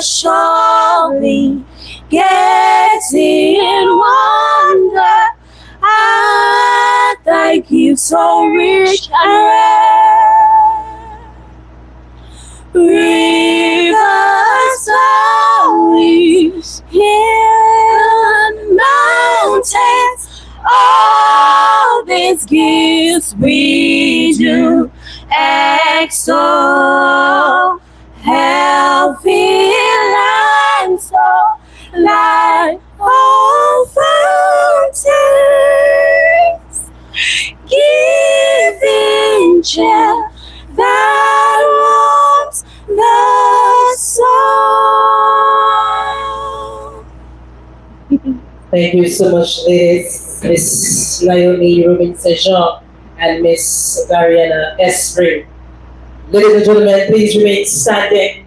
surely gets in wonder. I thank you so rich and rare. Rivers, valleys, hills, mountains, all these gifts we do extol. Healthy and soul, like all fountains, giving joy that warms the soul. Thank you so much, ladies. Miss Naomi Robinson-Jean and Miss Mariana Esprit. Ladies and gentlemen, please remain standing.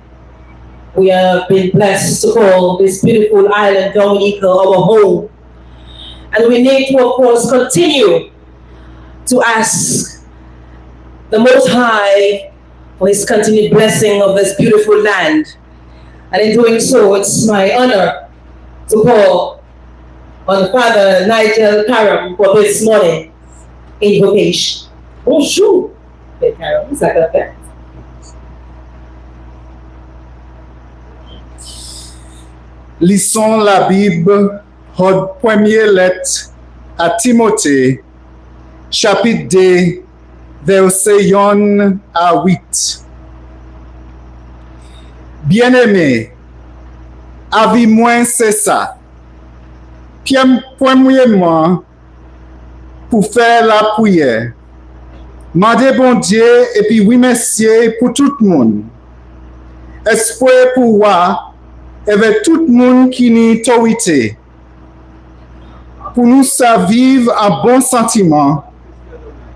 We have been blessed to call this beautiful island, Dominica, our home. And we need to, of course, continue to ask the Most High for His continued blessing of this beautiful land. And in doing so, it's my honor to call on Father Nigel Karam for this morning invocation. Bonjour, Karam, is that correct? Lisons la Bible, notre première lettre à Timothée, chapitre 2, verset 1 à 8. Bien-aimé, avis moins c'est ça. Premièrement, pour faire la prière. Mandez bon Dieu et puis oui, messieurs, pour tout le monde. Espoir pour moi, avec tout le monde qui n'y autorité. Pour nous vivre un bon sentiment,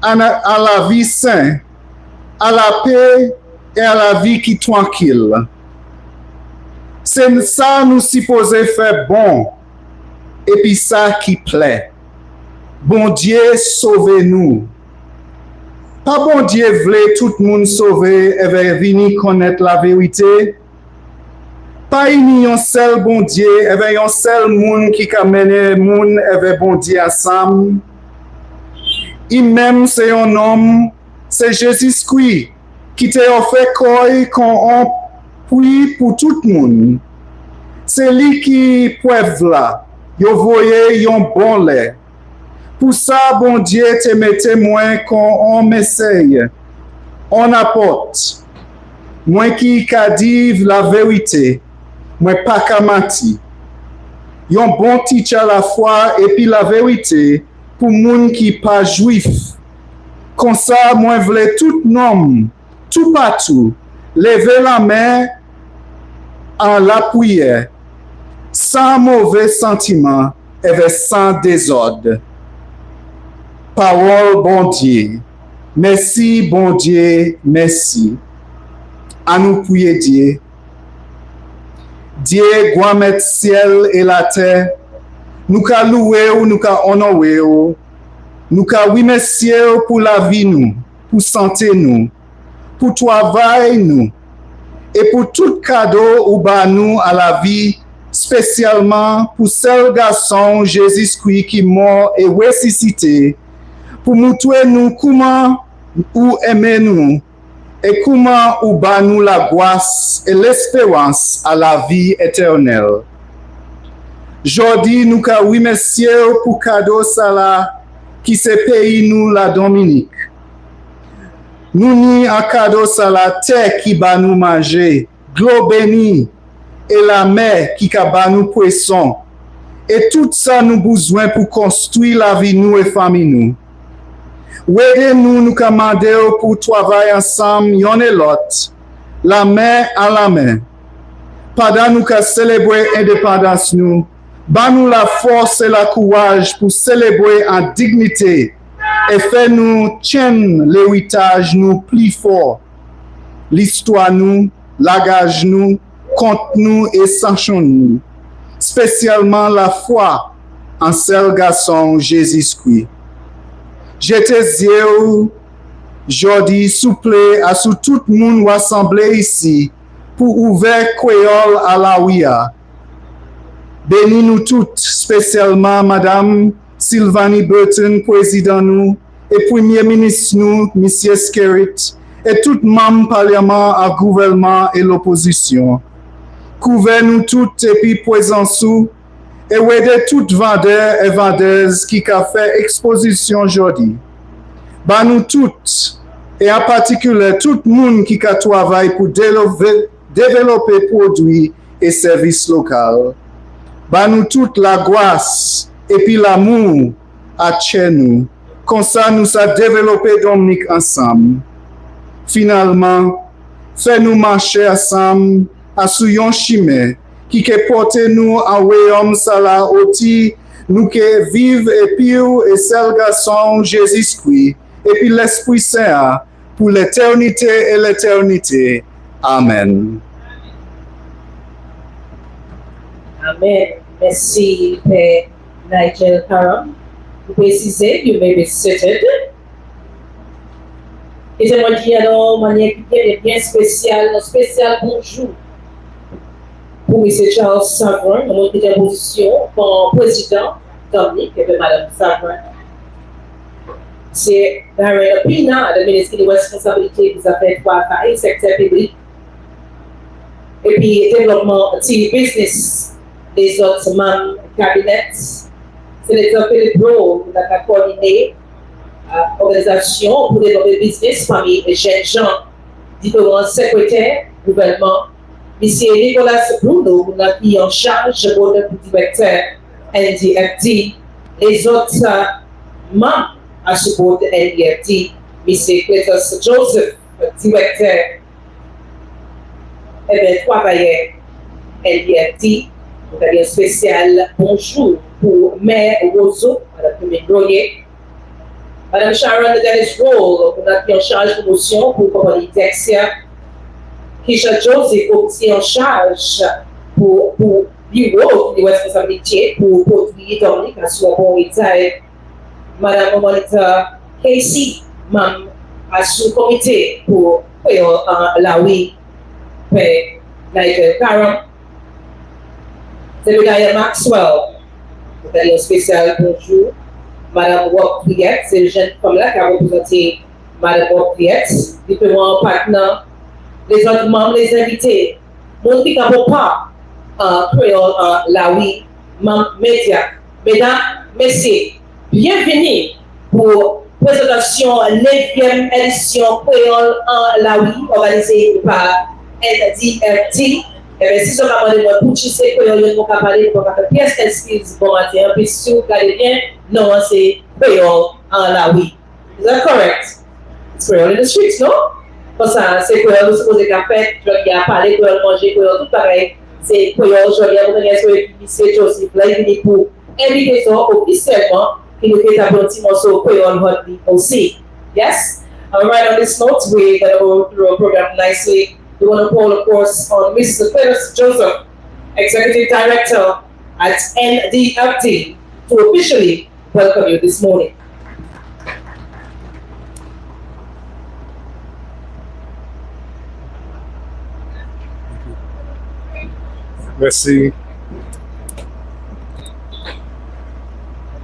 à la vie saine, à la paix et à la vie qui tranquille. C'est ça nous supposons faire bon, et puis ça qui plaît. Bon Dieu, sauvez-nous. Pas bon Dieu voulait tout le monde sauver et venir connaître la vérité. Pas un seul bon Dieu, avec un seul monde qui a mené le monde avec bon Dieu ensemble. Et même c'est un homme, c'est Jésus-Christ, qui t'a offert quoi qu'on prie pour tout le monde. C'est lui qui prouve là, yo voyez un bon lait. Pour ça, bon Dieu te met témoin qu'on m'essaye, on apporte. Moi qui dit la vérité. Moi pas qu'à mentir. Yon bon teacher à la fois et puis la vérité pour moun qui pas juif. Comme ça, moi voulais tout nom, tout partout, lever la main en la prière, sans mauvais sentiment et sans désordre. Parole bon Dieu. Merci bon Dieu, merci. À nous prier Dieu. Dieu, gloire mettre ciel et la terre. Nous ka louer ou nous ka honorer ou. Nous ka oui messieurs pour la vie nous, pour santé nous, pour travail nous et pour tout cadeau ou ba nous à la vie, spécialement pour seul garçon Jésus-Christ qui mort et ressuscité, pour montrer nous comment ou aimer nous. Et comment ou ba nous la grâce et l'espérance à la vie éternelle. Jodi nous ka oui messieurs pour cadeau ça là qui se paye nous la Dominique. Nous ni un cadeau ça la terre qui ba nous manger, l'eau bénie et la mer qui ka ba nous poisson. Et tout ça nous besoin pour construire la vie nous et famille nous. Aidez-nous, nous commandons pour travailler ensemble, yon et l'autre, la main à la main. Pendant nous qu'à célébrer l'indépendance, nous, nous la force et la courage pour célébrer en dignité et faire nous tienne l'héritage nous plus fort. L'histoire nous, l'agage nous, compte nous et sanction nous. Spécialement la foi en seul garçon Jésus-Christ. J'étais Dieu, jodi souple à tout le monde rassemblé ici pour ouvrir Creole à la ouïa. Bénis nous toutes, spécialement Madame Sylvanie Burton, président nous, et Premier ministre nous, M. Skerrit, et tout membre parlement à gouvernement et l'opposition. Couvrez nous toutes et puis présence et aidez toutes vendeurs et vendeuses qui a fait exposition aujourd'hui. Bah nous toutes, et en particulier tout le monde qui a travaillé pour développer produits et services locaux. Bah nous toute la grâce et puis l'amour à chez nous. Comme ça, nous avons développé Dominique ensemble. Finalement, fais-nous marcher ensemble à souillon chemin qui porte nous en royaume sala oti, nous qui vivent et pire et seul garçon Jésus-Christ et puis l'Esprit Saint pour l'éternité et l'éternité. Amen. Amen. Merci, Père Nigel Karam. Pour préciser, you may be seated. Et j'aimerais dire de manière bien spéciale, un spécial bonjour pour M. Charles Savrin, dans notre position comme président Dominique et de Mme Savrin. C'est Darren Pina, le ministre de responsabilité des affaires travail, secteur public, et puis développement de business des autres membres du cabinet. C'est le Dr. Philippe Bro qui a coordonné l'organisation pour développer le business parmi les jeunes gens, différents secrétaires, gouvernement. Monsieur Nicolas Bruno, qui est en charge du directeur NDFD, les autres membres à ce board de NDFD, Monsieur Cletus Joseph, directeur et travailleur NDFD, vous avez un spécial bonjour pour Mère Roseau, Madame Premier Broyer, Madame Sharon de Dennis Roll, qui est en charge de promotion pour compagnie Dexia, Kisha Joseph, qui est en charge pour bureau de responsabilité pour produire Dominique à son bon état. Madame Monica Casey, membre à son comité pour la oui, Père Nigel Karam. C'est le gars Maxwell. Vous avez un spécial bonjour. Madame Wok-Priette, c'est le jeune femme-là qui a représenté Madame Wok-Priette, différents partenaires, les autres membres, les invités. Mon qui n'a pas Creole la oui, membres médias. Mesdames, messieurs, bienvenue pour présentation 9e édition Creole en la oui, organisée par NDFD. Et si je vais vous pour tisser Creole, vous pouvez parler pour faire pièce d'excuse bon matin, puis si vous regardez bien, non, c'est Creole en la oui. Is that correct? It's Creole in the streets, non? Comme ça, c'est Creole, vous supposez qu'à fait, je vais parler, Creole, manger, Creole, tout pareil. C'est Creole, je vais vous donner ce que M. Joseph là, il est pour inviter ça officiellement, il nous fait un petit morceau Creole hot aussi. Yes? All right, on this note, we're going to go through our program nicely. We want to call, of course, on Mr. Cletus Joseph, Executive Director at NDFD, to officially welcome you this morning. Merci.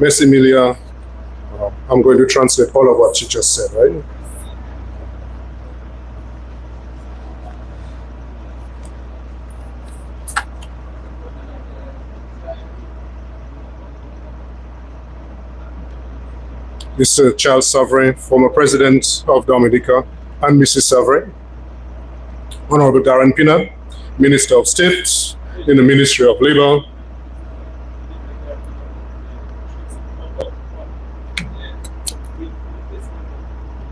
Merci, Emilia. I'm going to translate all of what she just said, right? Mr. Charles Savrin, former president of Dominica, and Mrs. Savrin, Honorable Darren Pina, Minister of State in the Ministry of Labor,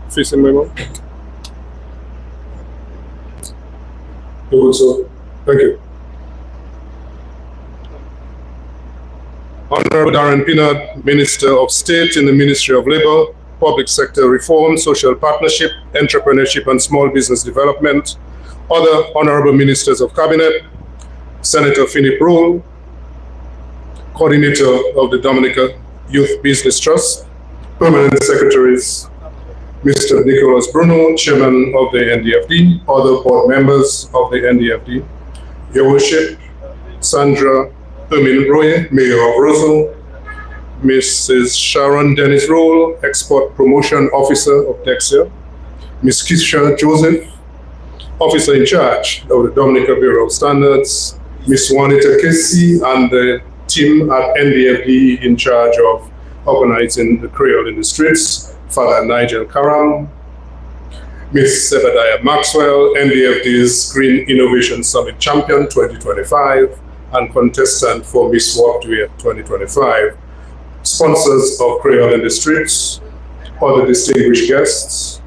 facing my mom. Good, sir. Thank you. Honorable Darren Pina, Minister of State in the Ministry of Labor, Public Sector Reform, Social Partnership, Entrepreneurship and Small Business Development, other Honorable Ministers of Cabinet, Senator Philip Rule, Coordinator of the Dominica Youth Business Trust, Permanent Secretaries, Mr. Nicholas Bruno, Chairman of the NDFD, other board members of the NDFD, Your Worship, Sandra Ermin Roye, Mayor of Rosal, Mrs. Sharon Dennis Roll, Export Promotion Officer of Dexia, Ms. Kisha Joseph, Officer in charge of the Dominica Bureau of Standards, Ms. Juanita Casey, and the team at NDFD in charge of organizing the Creole in the Streets, Father Nigel Karam, Ms. Zebediah Maxwell, NDFD's Green Innovation Summit Champion 2025 and contestant for Miss Walkdue 2025, sponsors of Creole in the Streets, other distinguished guests,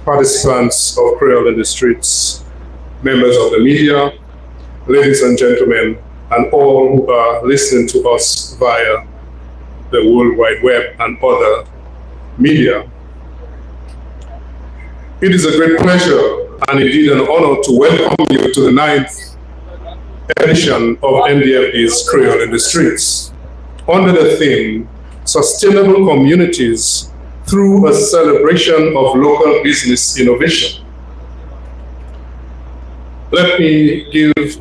participants of Creole in the Streets, members of the media, ladies and gentlemen, and all who are listening to us via the World Wide Web and other media. It is a great pleasure and indeed an honor to welcome you to the 9th edition of NDFD's Creole in the Streets, under the theme, Sustainable Communities through a Celebration of Local Business Innovation. Let me give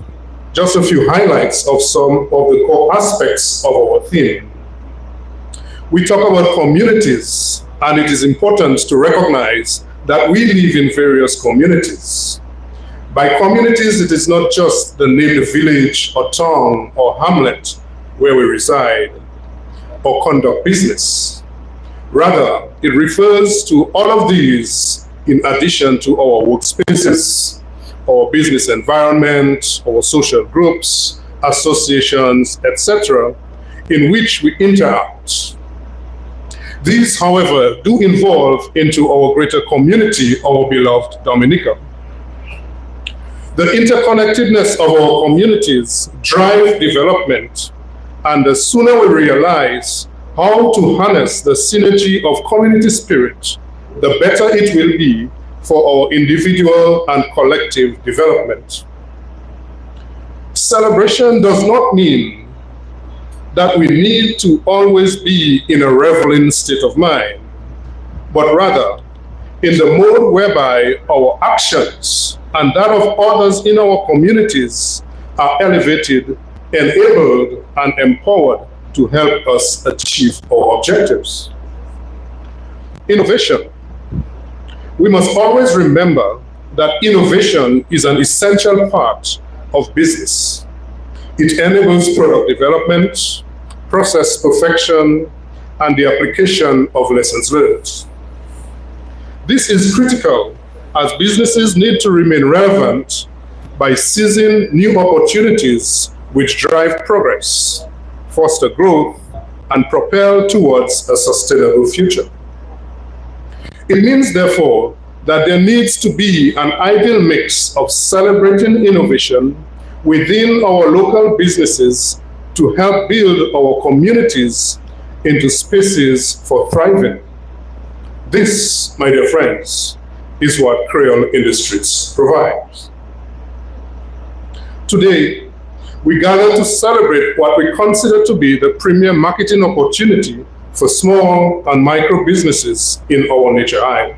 just a few highlights of some of the core aspects of our theme. We talk about communities, and it is important to recognize that we live in various communities. By communities, it is not just the native village or town or hamlet where we reside or conduct business. Rather, it refers to all of these in addition to our workspaces, our business environment, our social groups, associations, etc., in which we interact. These, however, do involve into our greater community, our beloved Dominica. The interconnectedness of our communities drive development, and the sooner we realize how to harness the synergy of community spirit, the better it will be for our individual and collective development. Celebration does not mean that we need to always be in a reveling state of mind, but rather in the mode whereby our actions and that of others in our communities are elevated, enabled, and empowered to help us achieve our objectives. Innovation. We must always remember that innovation is an essential part of business. It enables product development, process perfection, and the application of lessons learned. This is critical as businesses need to remain relevant by seizing new opportunities which drive progress, foster growth, and propel towards a sustainable future. It means, therefore, that there needs to be an ideal mix of celebrating innovation within our local businesses to help build our communities into spaces for thriving. This, my dear friends, is what Creole in the Streets provides. Today, we gather to celebrate what we consider to be the premier marketing opportunity for small and micro businesses in our nature island.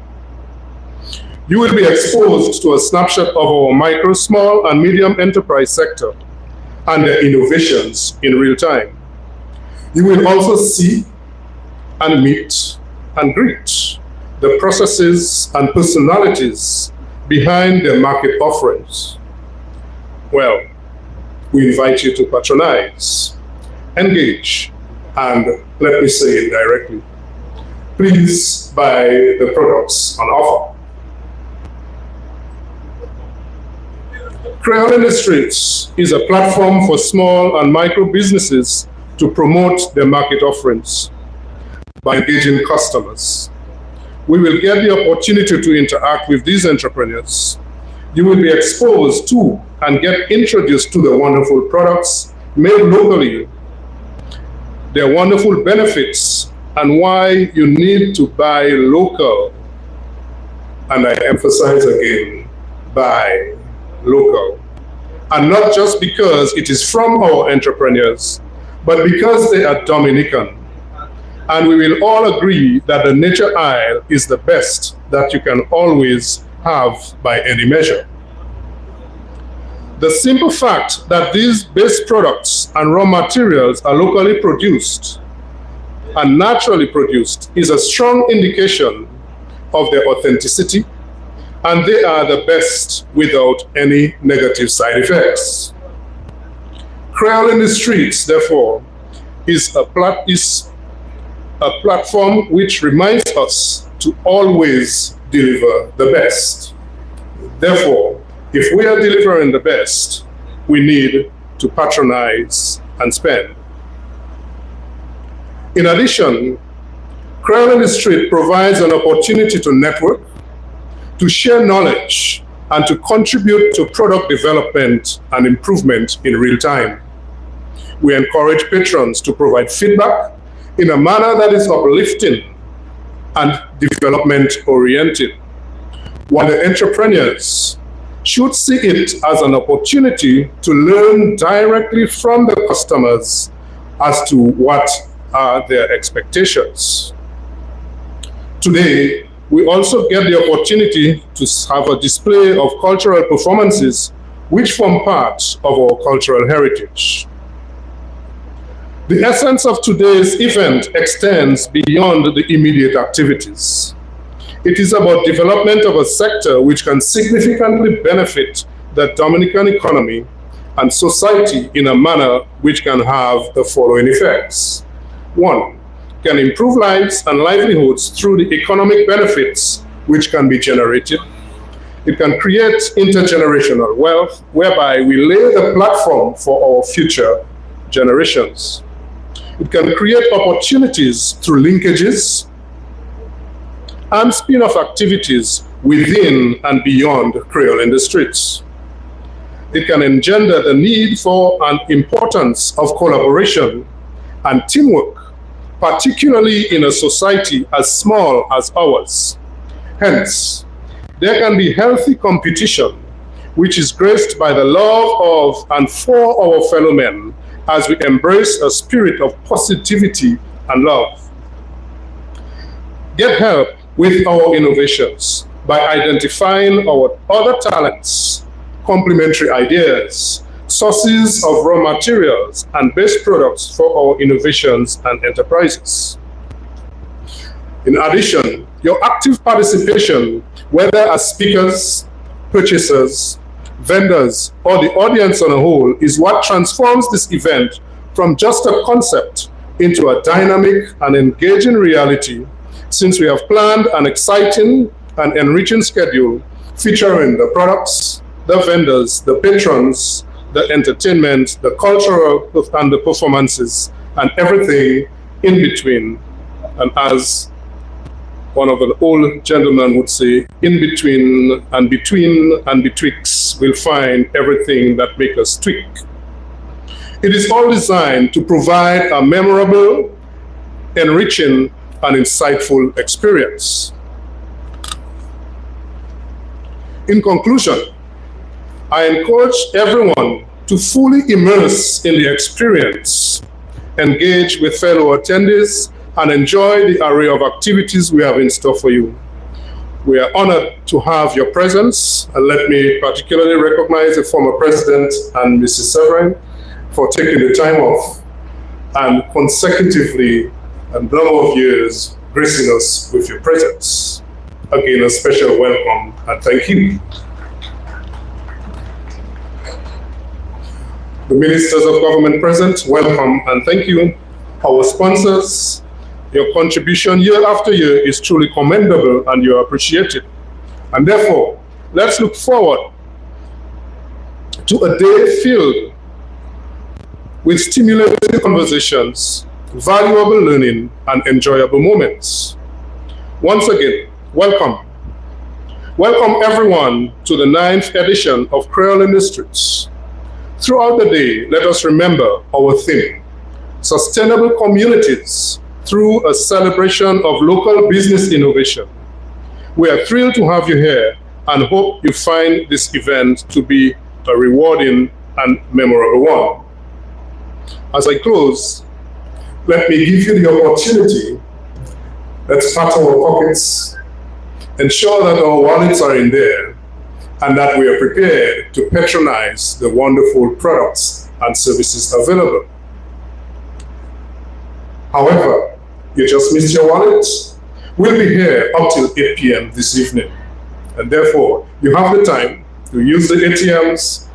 You will be exposed to a snapshot of our micro, small, and medium enterprise sector and their innovations in real time. You will also see and meet and greet the processes and personalities behind their market offerings. Well, we invite you to patronize, engage, and let me say it directly, please buy the products on offer. Creole in the Streets is a platform for small and micro businesses to promote their market offerings by engaging customers. We will get the opportunity to interact with these entrepreneurs. You will be exposed to and get introduced to the wonderful products made locally, their wonderful benefits, and why you need to buy local. And I emphasize again, buy local. And not just because it is from our entrepreneurs, but because they are Dominican. And we will all agree that the nature aisle is the best that you can always have by any measure. The simple fact that these base products and raw materials are locally produced and naturally produced is a strong indication of their authenticity, and they are the best without any negative side effects. Creole in the Streets, therefore, is a platform which reminds us to always deliver the best. Therefore, if we are delivering the best, we need to patronize and spend. In addition, Creole in the Street provides an opportunity to network, to share knowledge, and to contribute to product development and improvement in real time. We encourage patrons to provide feedback in a manner that is uplifting and development-oriented, while the entrepreneurs should see it as an opportunity to learn directly from the customers as to what are their expectations. Today, we also get the opportunity to have a display of cultural performances which form part of our cultural heritage. The essence of today's event extends beyond the immediate activities. It is about development of a sector which can significantly benefit the Dominican economy and society in a manner which can have the following effects. 1, can improve lives and livelihoods through the economic benefits which can be generated. It can create intergenerational wealth, whereby we lay the platform for our future generations. It can create opportunities through linkages and spin-off activities within and beyond Creole in the Streets. It can engender the need for and importance of collaboration and teamwork, particularly in a society as small as ours. Hence, there can be healthy competition, which is graced by the love of and for our fellow men as we embrace a spirit of positivity and love. Get help with our innovations by identifying our other talents, complementary ideas, sources of raw materials, and base products for our innovations and enterprises. In addition, your active participation, whether as speakers, purchasers, vendors, or the audience on a whole, is what transforms this event from just a concept into a dynamic and engaging reality, since we have planned an exciting and enriching schedule featuring the products, the vendors, the patrons, the entertainment, the cultural and the performances, and everything in between. And as one of the old gentlemen would say, in between and betwixt, we'll find everything that makes us tweak. It is all designed to provide a memorable, enriching, and insightful experience. In conclusion, I encourage everyone to fully immerse in the experience, engage with fellow attendees, and enjoy the array of activities we have in store for you. We are honored to have your presence, and let me particularly recognize the former president and Mrs. Severin for taking the time off and consecutively a number of years gracing us with your presence. Again, a special welcome and thank you. The ministers of government present, welcome and thank you. Our sponsors, your contribution year after year is truly commendable and you are appreciated. And therefore, let's look forward to a day filled with stimulating conversations, valuable learning, and enjoyable moments. Once again, welcome. Welcome everyone to the 9th edition of Creole in the Streets. Throughout the day, let us remember our theme, sustainable communities through a celebration of local business innovation. We are thrilled to have you here and hope you find this event to be a rewarding and memorable one. As I close, let me give you the opportunity Let's pat our pockets, ensure that our wallets are in there, and that we are prepared to patronize the wonderful products and services available. However, you just missed your wallet. We'll be here up till 8 p.m. this evening, and therefore you have the time to use the ATMs.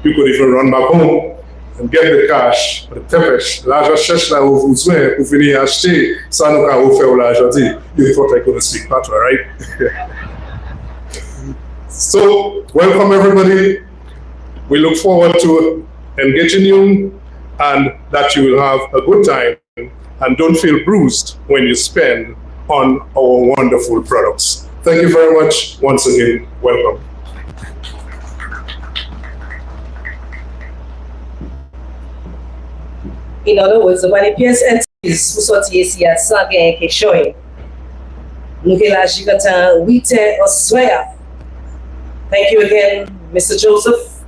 You could even run back home and get the cash, the pepesh, l'argent cherche là où vous êtes pour venir acheter, ça nous a offert aujourd'hui. You thought I couldn't speak patois, right? So, welcome everybody. We look forward to engaging you and that you will have a good time and don't feel bruised when you spend on our wonderful products. Thank you very much. Once again, welcome. In other words, wale pièces entities pou sorti ici à 100 gen ke choy. Nou ke la jikatan 8 an soya. Thank you again, Mr. Joseph.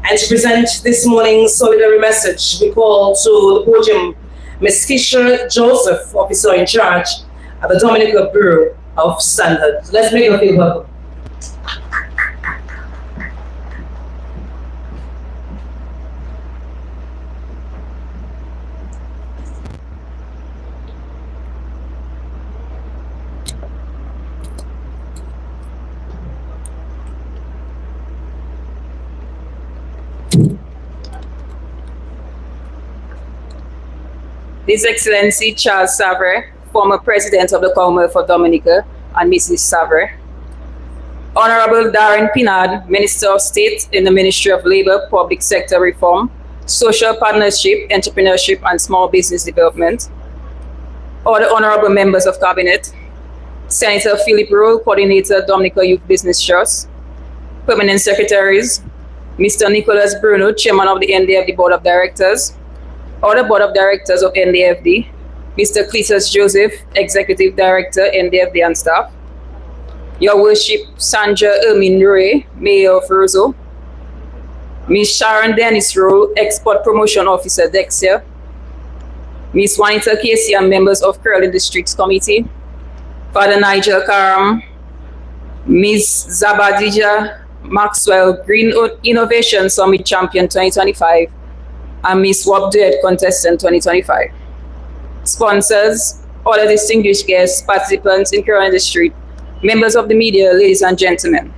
And to present this morning's solidarity message, we call to the podium Ms. Kisha Joseph, officer in charge of the Dominica Bureau of Standards. Let's make her feel welcome. His Excellency Charles Savre, former President of the Commonwealth of Dominica, and Mrs. Savre. Honorable Darren Pinard, Minister of State in the Ministry of Labor, Public Sector Reform, Social Partnership, Entrepreneurship and Small Business Development. Other honorable members of Cabinet, Senator Philip Rowe, Coordinator, Dominica Youth Business Trust, Permanent Secretaries, Mr. Nicholas Bruno, Chairman of the NDFD Board of Directors, other Board of Directors of NDFD, Mr. Cletus Joseph, Executive Director, NDFD and staff, Your Worship Sandra Ermin Ray, Mayor of Roseau, Ms. Sharon Dennis Rowe, Export Promotion Officer, Dexia, Ms. Juanita Casey and members of Creole Districts Committee, Father Nigel Karam, Ms. Zabadija Maxwell, Green Innovation Summit Champion 2025, and Ms. Wabduet Contestant 2025. Sponsors, other distinguished guests, participants in Creole Industry, members of the media, ladies and gentlemen.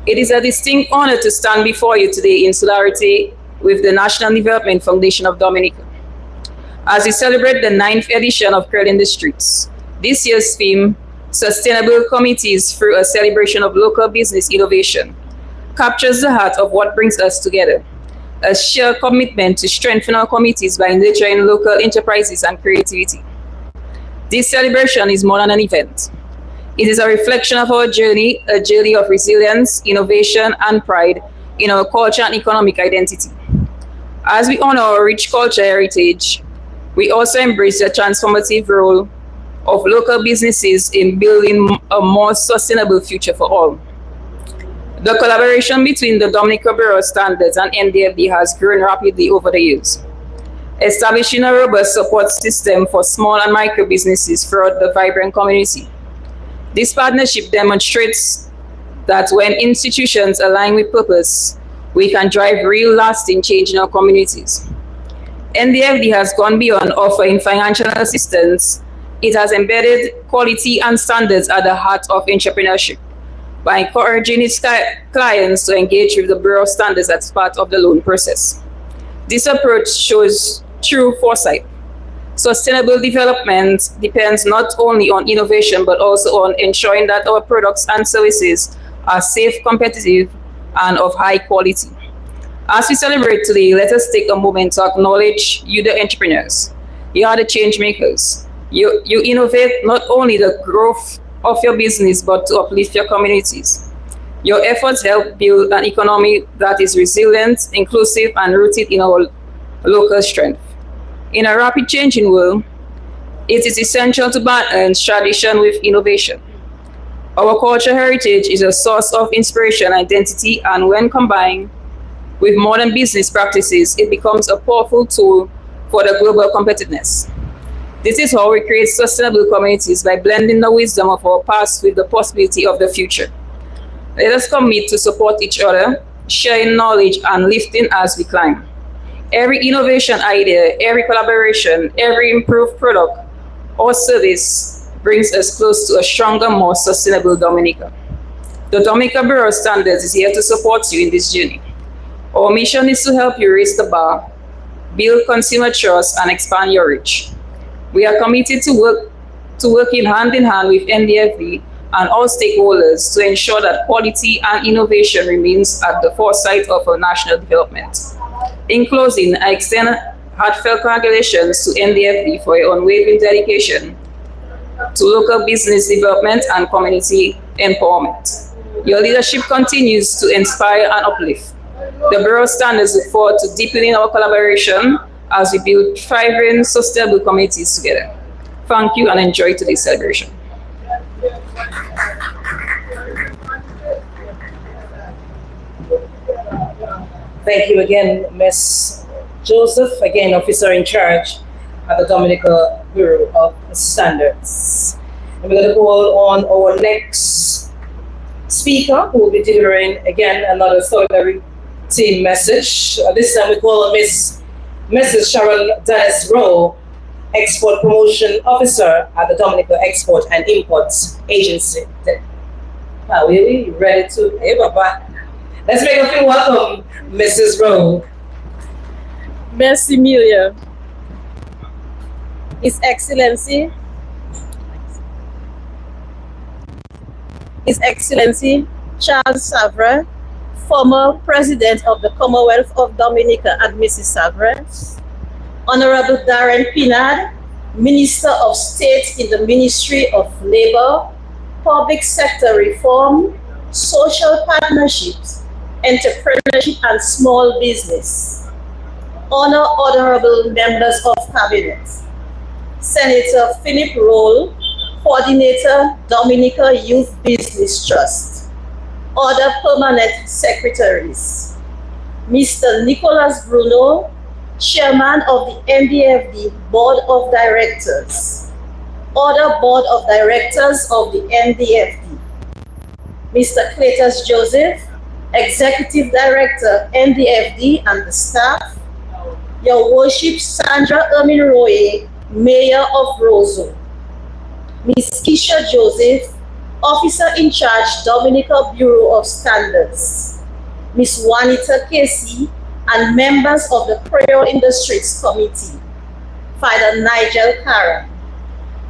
It is a distinct honor to stand before you today in solidarity with the National Development Foundation of Dominica. As we celebrate the 9th edition of Creole Industries, this year's theme, Sustainable Committees through a Celebration of Local Business Innovation, captures the heart of what brings us together, a shared commitment to strengthen our communities by nurturing local enterprises and creativity. This celebration is more than an event. It is a reflection of our journey, a journey of resilience, innovation, and pride in our culture and economic identity. As we honor our rich cultural heritage, we also embrace the transformative role of local businesses in building a more sustainable future for all. The collaboration between the Dominica Bureau of Standards and NDFD has grown rapidly over the years, establishing a robust support system for small and micro businesses throughout the vibrant community. This partnership demonstrates that when institutions align with purpose, we can drive real lasting change in our communities. NDFD has gone beyond offering financial assistance. It has embedded quality and standards at the heart of entrepreneurship by encouraging its clients to engage with the Bureau of Standards as part of the loan process. This approach shows true foresight. Sustainable development depends not only on innovation, but also on ensuring that our products and services are safe, competitive, and of high quality. As we celebrate today, let us take a moment to acknowledge you, the entrepreneurs. You are the change makers. You innovate not only the growth of your business, but to uplift your communities. Your efforts help build an economy that is resilient, inclusive, and rooted in our local strength. In a rapid changing world, it is essential to balance tradition with innovation. Our cultural heritage is a source of inspiration and identity, and when combined with modern business practices, it becomes a powerful tool for the global competitiveness. This is how we create sustainable communities, by blending the wisdom of our past with the possibility of the future. Let us commit to support each other, sharing knowledge and lifting as we climb. Every innovation idea, every collaboration, every improved product or service brings us close to a stronger, more sustainable Dominica. The Dominica Bureau of Standards is here to support you in this journey. Our mission is to help you raise the bar, build consumer trust, and expand your reach. We are committed to working hand in hand with NDFD and all stakeholders to ensure that quality and innovation remains at the foresight of our national development. In closing, I extend heartfelt congratulations to NDFD for your unwavering dedication to local business development and community empowerment. Your leadership continues to inspire and uplift. The Bureau Standards look forward to deepening our collaboration as we build thriving, sustainable communities together. Thank you and enjoy today's celebration. Thank you again, Ms. Joseph, again, officer in charge at the Dominica Bureau of Standards. And we're going to call on our next speaker, who will be delivering again another solidarity message. This time we call on Mrs. Sharon Dennis Rowe, Export Promotion Officer at the Dominica Export and Imports Agency. Are we ready to? Hey, Papa. Let's make a feel welcome, Mrs. Rowe. Merci, Milia. His Excellency, Charles Savre, former President of the Commonwealth of Dominica and Mrs. Savre, Honorable Darren Pinard, Minister of State in the Ministry of Labor, Public Sector Reform, Social Partnerships, Entrepreneurship and Small Business. Honorable Members of Cabinet, Senator Philip Roll, Coordinator, Dominica Youth Business Trust. Other Permanent Secretaries, Mr. Nicholas Bruno, Chairman of the NDFD Board of Directors. Other Board of Directors of the NDFD, Mr. Cletus Joseph, Executive Director, NDFD and the staff. Your Worship Sandra Ermin Roye, Mayor of Roseau. Ms. Keisha Joseph, Officer in Charge, Dominica Bureau of Standards. Ms. Juanita Casey, and members of the Creole Industries Committee. Father Nigel Cara.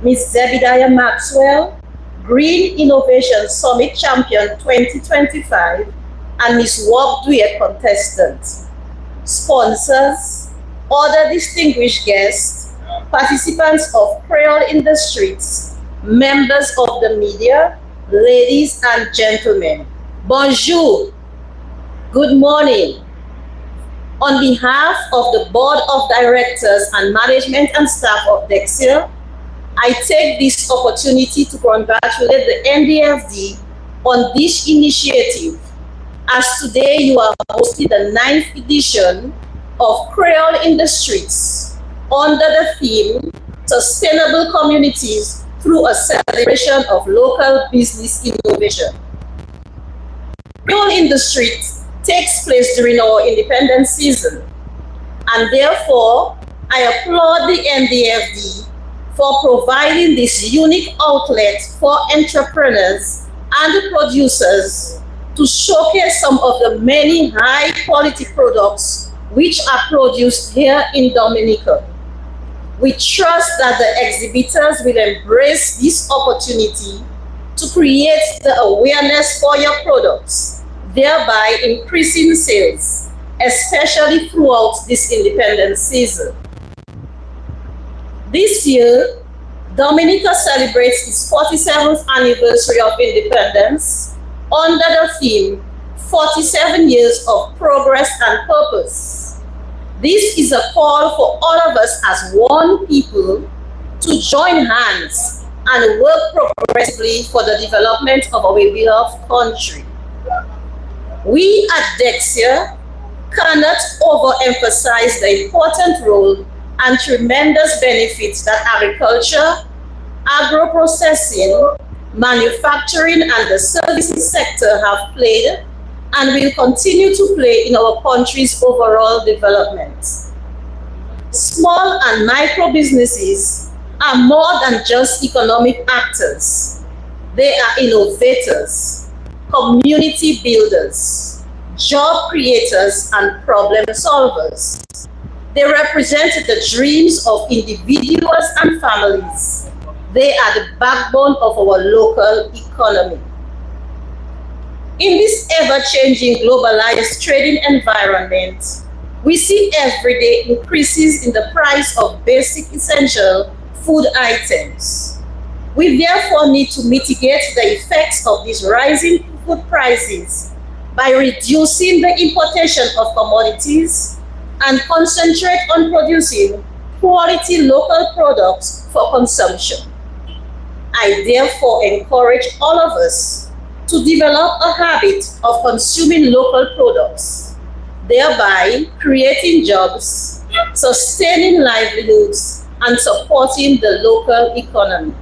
Ms. Zebediah Maxwell, Green Innovation Summit Champion 2025, and Ms. Wab Dwyer contestant. Sponsors, other distinguished guests, participants of Creole Industries, members of the media, ladies and gentlemen. Bonjour. Good morning. On behalf of the Board of Directors and Management and Staff of Dexia, I take this opportunity to congratulate the NDFD on this initiative, as today you are hosting the 9th edition of Creole in the Streets under the theme Sustainable Communities through a celebration of local business innovation. Creole in the Streets takes place during our independence season, and therefore I applaud the NDFD for providing this unique outlet for entrepreneurs and producers to showcase some of the many high-quality products which are produced here in Dominica. We trust that the exhibitors will embrace this opportunity to create the awareness for your products, thereby increasing sales, especially throughout this independence season. This year, Dominica celebrates its 47th anniversary of independence under the theme 47 Years of Progress and Purpose. This is a call for all of us as one people to join hands and work progressively for the development of our beloved country. We at Dexia cannot overemphasize the important role and tremendous benefits that agriculture, agro-processing, manufacturing, and the services sector have played and will continue to play in our country's overall development. Small and micro businesses are more than just economic actors. They are innovators, community builders, job creators, and problem solvers. They represent the dreams of individuals and families. They are the backbone of our local economy. In this ever-changing globalized trading environment, we see everyday increases in the price of basic essential food items. We therefore need to mitigate the effects of these rising food prices by reducing the importation of commodities and concentrate on producing quality local products for consumption. I therefore encourage all of us to develop a habit of consuming local products, thereby creating jobs, sustaining livelihoods, and supporting the local economy.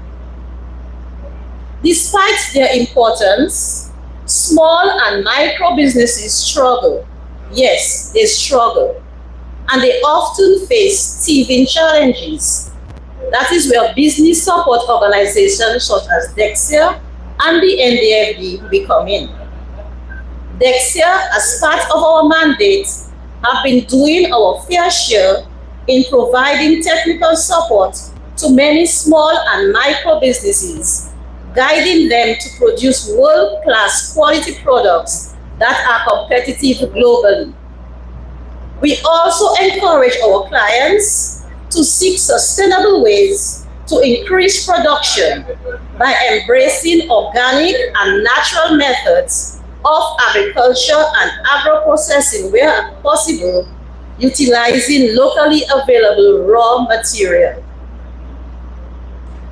Despite their importance, small and micro businesses struggle. Yes, they struggle. And they often face teething challenges. That is where business support organizations such as DEXIA and the NDFD will come in. DEXIA, as part of our mandate, have been doing our fair share in providing technical support to many small and micro businesses, guiding them to produce world-class quality products that are competitive globally. We also encourage our clients to seek sustainable ways to increase production by embracing organic and natural methods of agriculture and agro-processing where possible, utilizing locally available raw material.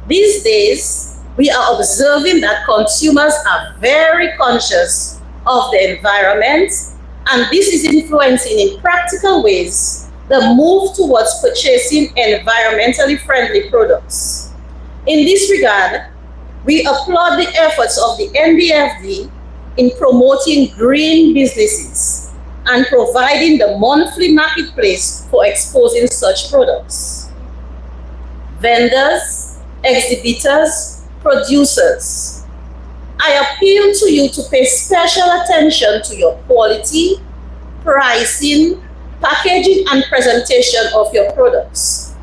These days, we are observing that consumers are very conscious of the environment, and this is influencing in practical ways the move towards purchasing environmentally friendly products. In this regard, we applaud the efforts of the NDFD in promoting green businesses and providing the monthly marketplace for exposing such products. Vendors, exhibitors, producers, I appeal to you to pay special attention to your quality, pricing, packaging, and presentation of your products.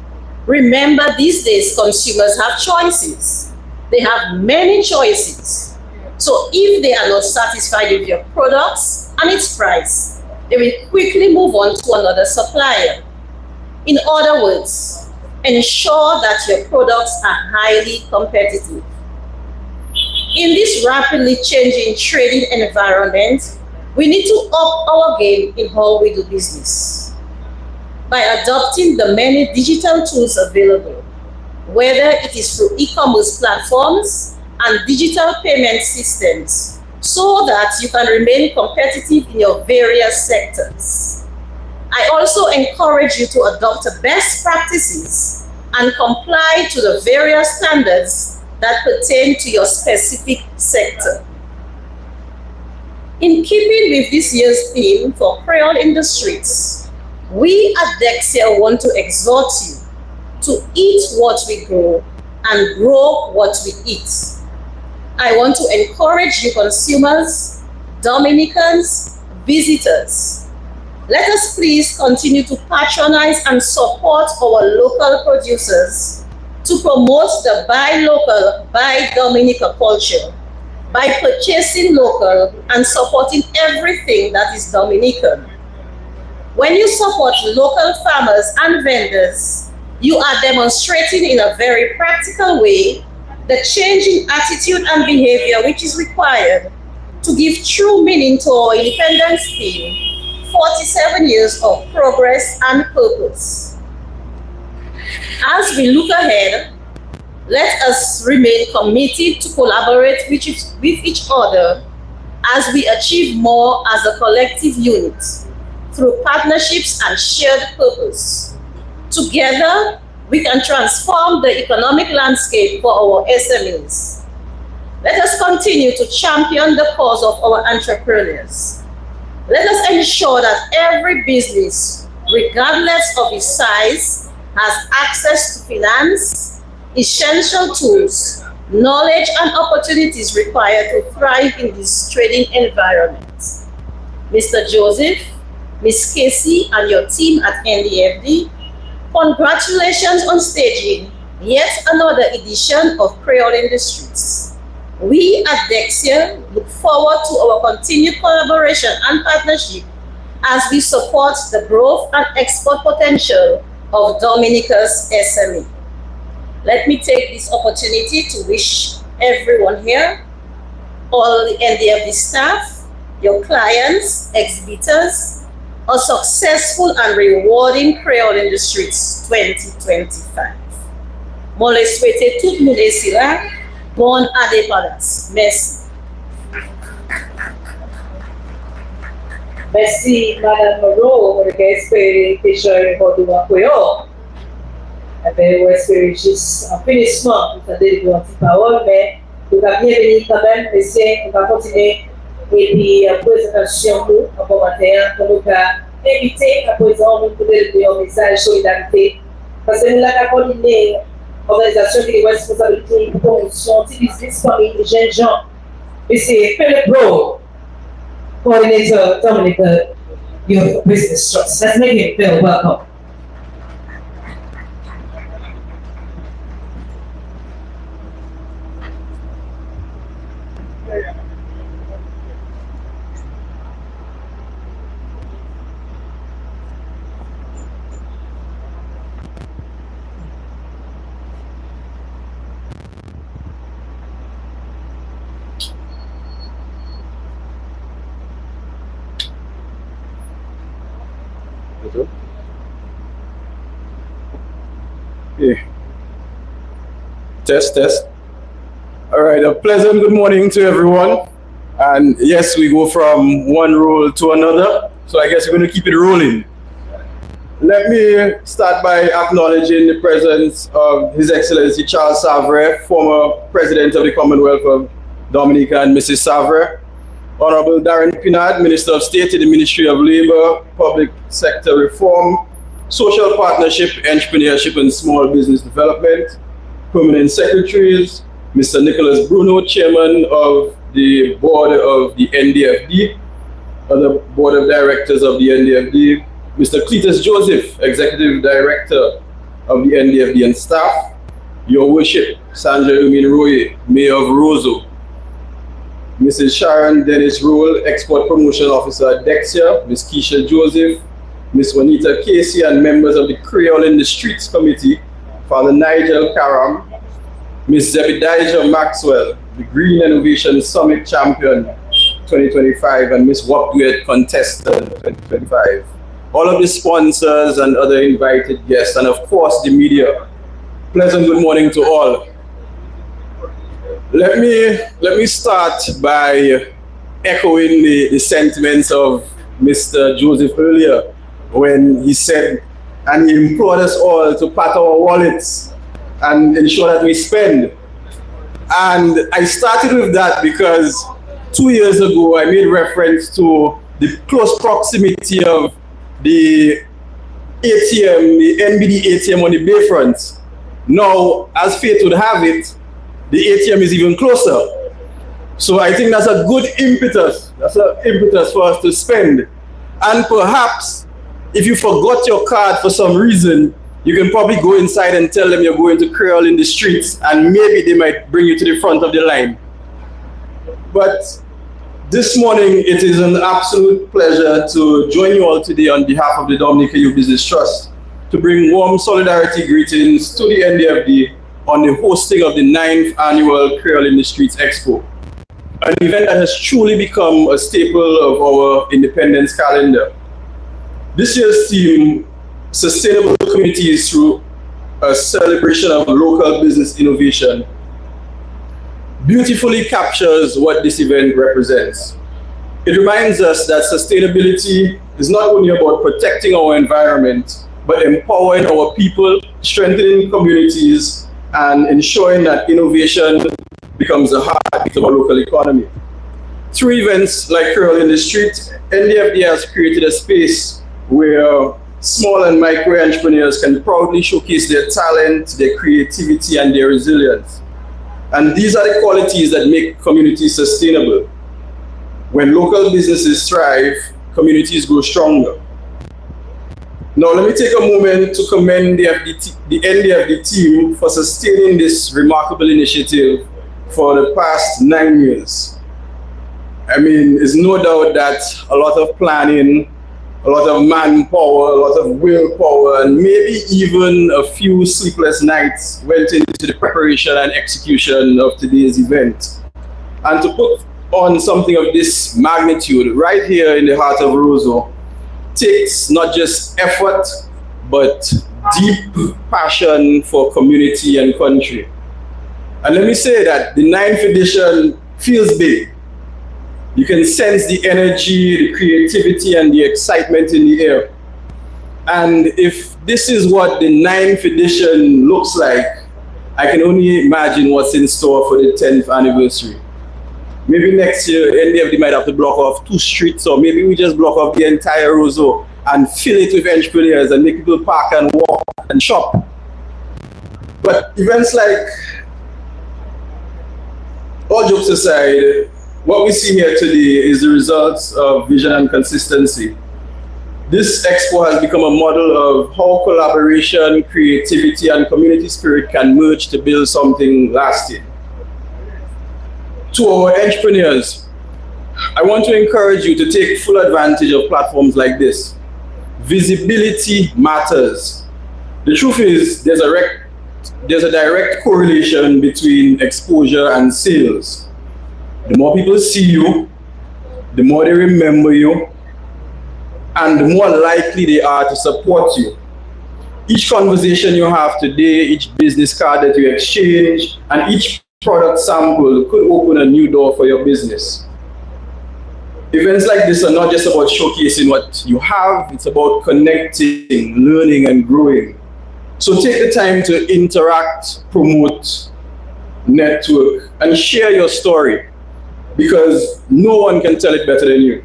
Remember, these days consumers have choices. They have many choices. So if they are not satisfied with your products and its price, they will quickly move on to another supplier. In other words, ensure that your products are highly competitive. In this rapidly changing trading environment, we need to up our game in how we do business. By adopting the many digital tools available, whether it is through e-commerce platforms and digital payment systems, so that you can remain competitive in your various sectors. I also encourage you to adopt best practices and comply to the various standards that pertain to your specific sector. In keeping with this year's theme for Creole in the Streets, we at DEXIA want to exhort you to eat what we grow and grow what we eat. I want to encourage you consumers, Dominicans, visitors. Let us please continue to patronize and support our local producers to promote the buy local, buy Dominica culture by purchasing local and supporting everything that is Dominican. When you support local farmers and vendors, you are demonstrating in a very practical way the changing attitude and behavior which is required to give true meaning to our independence theme, 47 years of progress and purpose. As we look ahead, let us remain committed to collaborate with each other as we achieve more as a collective unit through partnerships and shared purpose Together, we can transform the economic landscape for our SMEs. Let us continue to champion the cause of our entrepreneurs. Let us ensure that every business, regardless of its size, has access to finance, essential tools, knowledge and opportunities required to thrive in this trading environment. Mr. Joseph, Ms. Casey and your team at NDFD, congratulations on staging yet another edition of Creole in the Streets. We at Dexia look forward to our continued collaboration and partnership as we support the growth and export potential of Dominica's SME. Let me take this opportunity to wish everyone here, all the NDFD staff, your clients, exhibitors, a successful and rewarding Creole in the Streets 2025. Mole souhaite tout moun esila, bon indépendance. Merci. Merci, Madame Moreau, pour espérer que je vais vous accueillir. On espère juste un finissement pour cette parole, mais nous allons bienvenue quand même, monsieur, on va continuer. Et puis, présentation en commentaire, pour nous inviter à présent, nous pouvons donner un message de solidarité. Parce que nous avons coordonné l'organisation qui est responsabilité pour promotion, business, famille, jeunes gens. Et c'est Philip Bro, coordinator Dominica Youth Business Trust. Let's make him feel welcome. Yeah. Test. All right, a pleasant good morning to everyone. And yes, we go from one role to another. So I guess we're going to keep it rolling. Let me start by acknowledging the presence of His Excellency Charles Savre, former President of the Commonwealth of Dominica, and Mrs. Savre. Honorable Darren Pinard, Minister of State in the Ministry of Labor, Public Sector Reform, Social Partnership, Entrepreneurship and Small Business Development. Permanent Secretaries, Mr. Nicholas Bruno, Chairman of the Board of the NDFD, other Board of Directors of the NDFD, Mr. Cletus Joseph, Executive Director of the NDFD and staff, Your Worship, Sandra Umin Roye, Mayor of Roseau, Mrs. Sharon Dennis Rule, Export Promotion Officer at Dexia, Ms. Keisha Joseph, Ms. Juanita Casey, and members of the Creole in the Streets Committee, Father Nigel Karam, Ms. Zebediah Maxwell, the Green Innovation Summit Champion 2025, and Ms. Wapduet Contestant 2025. All of the sponsors and other invited guests, and of course the media. Pleasant good morning to all. Let me start by echoing the sentiments of Mr. Joseph earlier when he said, and he implored us all to pat our wallets and ensure that we spend. And I started with that because 2 years ago I made reference to the close proximity of the ATM, the NBD ATM on the Bayfront. Now, as fate would have it, the ATM is even closer. So I think that's a good impetus. That's an impetus for us to spend. And perhaps if you forgot your card for some reason, you can probably go inside and tell them you're going to Creole in the Streets, and maybe they might bring you to the front of the line. But this morning, it is an absolute pleasure to join you all today on behalf of the Dominica Youth Business Trust to bring warm solidarity greetings to the NDFD on the hosting of the 9th annual Creole in the Streets Expo, an event that has truly become a staple of our independence calendar. This year's theme, Sustainable Communities through a Celebration of Local Business Innovation, beautifully captures what this event represents. It reminds us that sustainability is not only about protecting our environment, but empowering our people, strengthening communities, and ensuring that innovation becomes a heartbeat of our local economy. Through events like Creole in the Street, NDFD has created a space where small and micro entrepreneurs can proudly showcase their talent, their creativity, and their resilience. And these are the qualities that make communities sustainable. When local businesses thrive, communities grow stronger. Now, let me take a moment to commend the NDFD team for sustaining this remarkable initiative for the past 9 years. I mean, it's no doubt that a lot of planning, a lot of manpower, a lot of willpower, and maybe even a few sleepless nights went into the preparation and execution of today's event. And to put on something of this magnitude right here in the heart of Roseau takes not just effort, but deep passion for community and country. And let me say that the 9th edition feels big. You can sense the energy, the creativity, and the excitement in the air. And if this is what the 9th edition looks like, I can only imagine what's in store for the 10th anniversary. Maybe next year, NDFD might have to block off 2 streets, or maybe we just block off the entire Roseau and fill it with entrepreneurs and make people park and walk and shop. But events like, all jokes aside, what we see here today is the results of vision and consistency. This expo has become a model of how collaboration, creativity, and community spirit can merge to build something lasting. To our entrepreneurs, I want to encourage you to take full advantage of platforms like this. Visibility matters. The truth is, there's a direct correlation between exposure and sales. The more people see you, the more they remember you, and the more likely they are to support you. Each conversation you have today, each business card that you exchange, and each product sample could open a new door for your business. Events like this are not just about showcasing what you have, it's about connecting, learning, and growing. So take the time to interact, promote, network, and share your story, because no one can tell it better than you.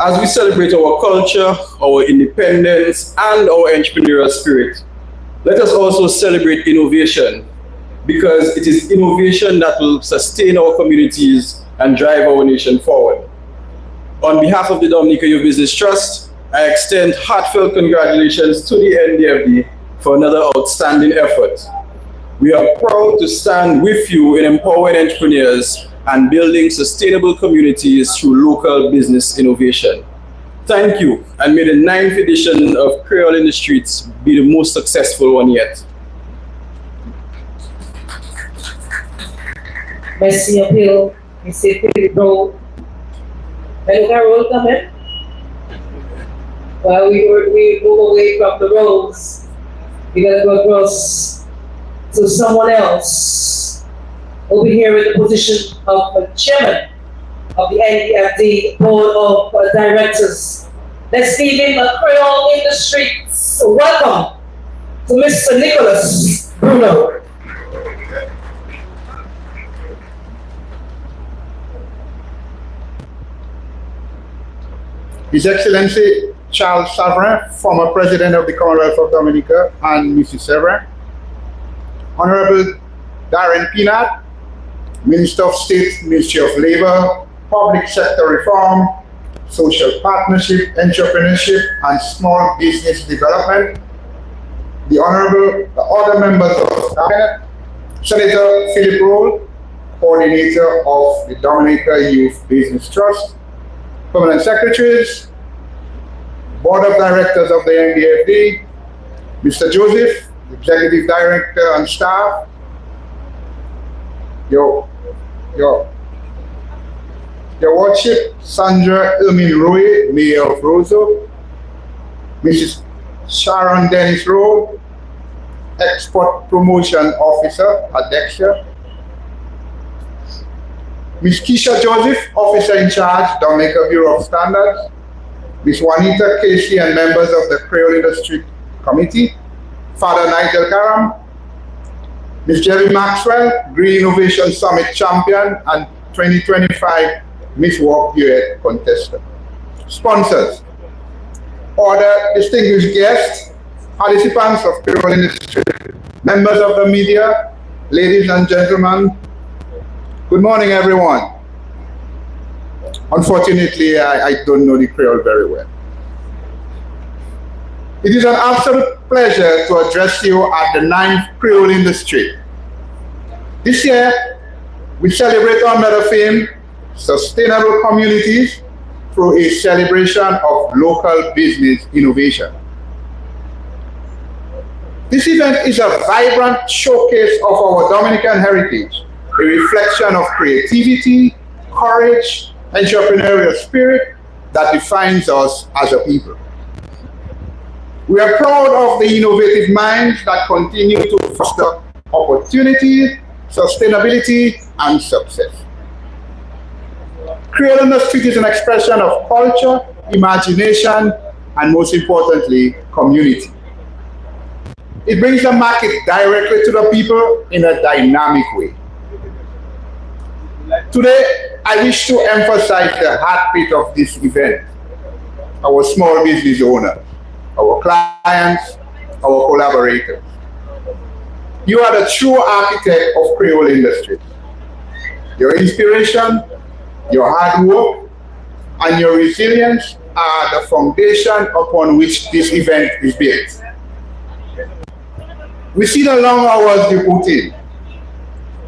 As we celebrate our culture, our independence, and our entrepreneurial spirit, let us also celebrate innovation, because it is innovation that will sustain our communities and drive our nation forward. On behalf of the Dominica Youth Business Trust, I extend heartfelt congratulations to the NDFD for another outstanding effort. We are proud to stand with you in empowering entrepreneurs and building sustainable communities through local business innovation. Thank you, and may the 9th edition of Creole in the Streets be the most successful one yet. Merci un peu, Mr. Philippe Rowe. Hello, Carol, come in. While we move away from the roads, we're going to go across to someone else over here in the position of the chairman of the NDFD Board of Directors. Let's give him a Creole in the Streets. Welcome to Mr. Nicholas Bruno. His Excellency Charles Savrin, former President of the Commonwealth of Dominica, and Mrs. Savrin. Honorable Darren Peanut, Minister of State, Ministry of Labor, Public Sector Reform, Social Partnership, Entrepreneurship, and Small Business Development. The other members of the Cabinet, Senator Philip Rowe, Coordinator of the Dominica Youth Business Trust, Permanent Secretaries, Board of Directors of the NDFD, Mr. Joseph, Executive Director and staff, your Lordship, Sandra Ermin Roy, Mayor of Roseau, Mrs. Sharon Dennis Rowe, Export Promotion Officer at Dexter, Ms. Keisha Joseph, Officer in Charge, Dominica Bureau of Standards, Ms. Juanita Casey and members of the Creole Committee, Father Nigel Karam, Ms. Jerry Maxwell, Green Innovation Summit Champion and 2025 Miss Walk Period Contestant. Sponsors, other distinguished guests, participants of Creole industry, members of the media, ladies and gentlemen, good morning everyone. Unfortunately, I don't know the Creole very well. It is an absolute pleasure to address you at the 9th Creole Industry. This year, we celebrate under the theme, Sustainable Communities, through a celebration of local business innovation. This event is a vibrant showcase of our Dominican heritage, a reflection of creativity, courage, entrepreneurial spirit that defines us as a people. We are proud of the innovative minds that continue to foster opportunity, sustainability, and success. Creole Industry is an expression of culture, imagination, and most importantly, community. It brings the market directly to the people in a dynamic way. Today, I wish to emphasize the heartbeat of this event, our small business owners, our clients, our collaborators. You are the true architect of Creole Industries. Your inspiration, your hard work, and your resilience are the foundation upon which this event is built. We see the long hours you put in.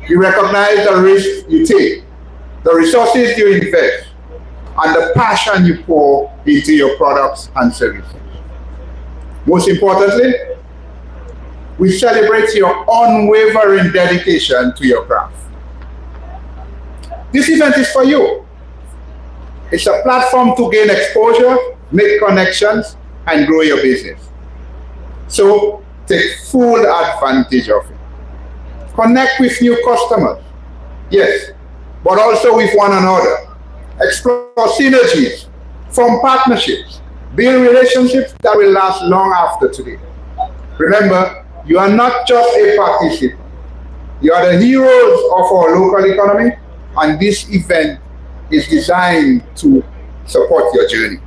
We recognize the risks you take, the resources you invest, and the passion you pour into your products and services. Most importantly, we celebrate your unwavering dedication to your craft. This event is for you. It's a platform to gain exposure, make connections, and grow your business. So take full advantage of it. Connect with new customers, yes, but also with one another. Explore synergies, form partnerships, build relationships that will last long after today. Remember, you are not just a participant. You are the heroes of our local economy, and this event is designed to support your journey.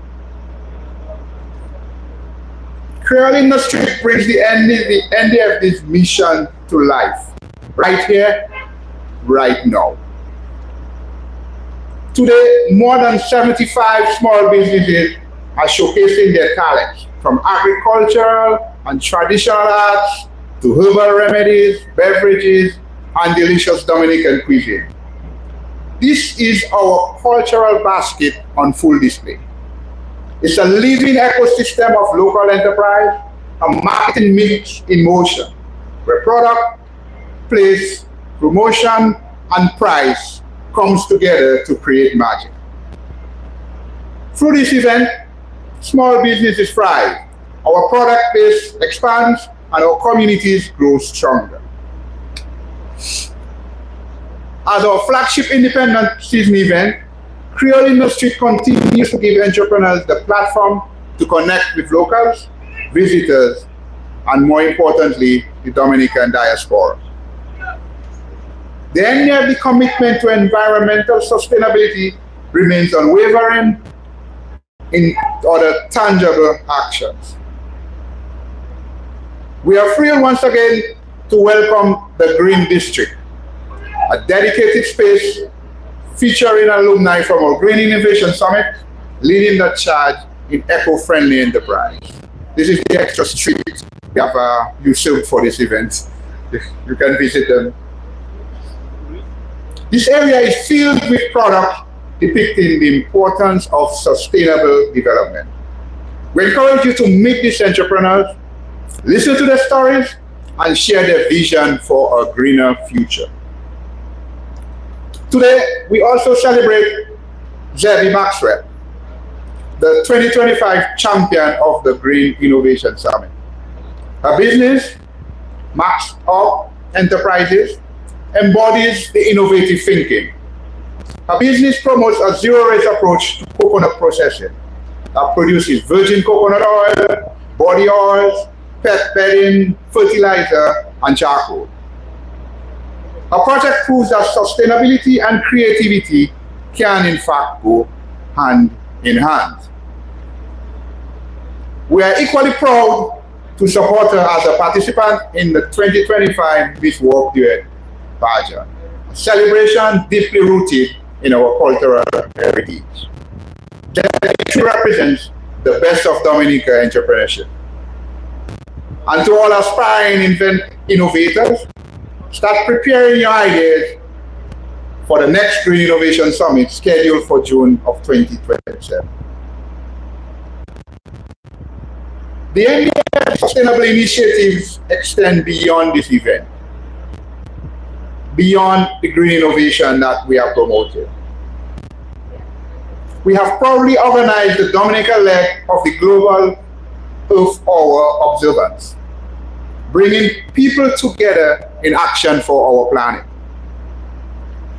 Creole Industry brings the NDFD's mission to life, right here, right now. Today, more than 75 small businesses are showcasing their talents, from agricultural and traditional arts to herbal remedies, beverages, and delicious Dominican cuisine. This is our cultural basket on full display. It's a living ecosystem of local enterprise, a marketing mix in motion, where product, place, promotion, and price comes together to create magic. Through this event, small businesses thrive, our product base expands, and our communities grow stronger. As our flagship independent season event, Creole Industry continues to give entrepreneurs the platform to connect with locals, visitors, and more importantly, the Dominican diaspora. The NDFD commitment to environmental sustainability remains unwavering in other tangible actions. We are thrilled once again to welcome the Green District, a dedicated space featuring alumni from our Green Innovation Summit, leading the charge in eco-friendly enterprise. This is the extra street we have usurped for this event. You can visit them. This area is filled with products depicting the importance of sustainable development. We encourage you to meet these entrepreneurs, listen to their stories, and share their vision for a greener future. Today, we also celebrate Jerry Maxwell, the 2025 champion of the Green Innovation Summit. Her business, Max Up Enterprises, embodies the innovative thinking. Her business promotes a zero-waste approach to coconut processing that produces virgin coconut oil, body oils, pet bedding, fertilizer, and charcoal. Our project proves that sustainability and creativity can in fact go hand in hand. We are equally proud to support her as a participant in the 2025 Miss World Duet pageant, a celebration deeply rooted in our cultural heritage. She represents the best of Dominica entrepreneurship. And to all aspiring innovators, start preparing your ideas for the next Green Innovation Summit scheduled for June of 2027. The NDFD sustainable initiatives extend beyond this event, beyond the green innovation that we are promoting. We have proudly organized the Dominica leg of the Global Earth Hour observance, bringing people together in action for our planet.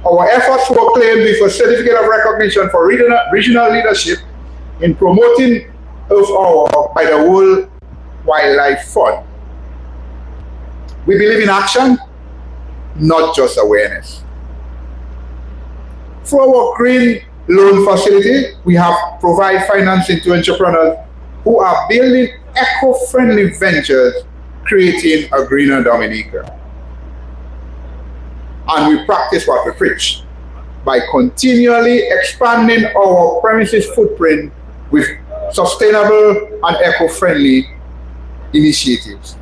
Our efforts were claimed with a certificate of recognition for regional leadership in promoting Earth Hour by the World Wildlife Fund. We believe in action, not just awareness. Through our green loan facility, we have provided financing to entrepreneurs who are building eco-friendly ventures, creating a greener Dominica. And we practice what we preach by continually expanding our premises footprint with sustainable and eco-friendly initiatives.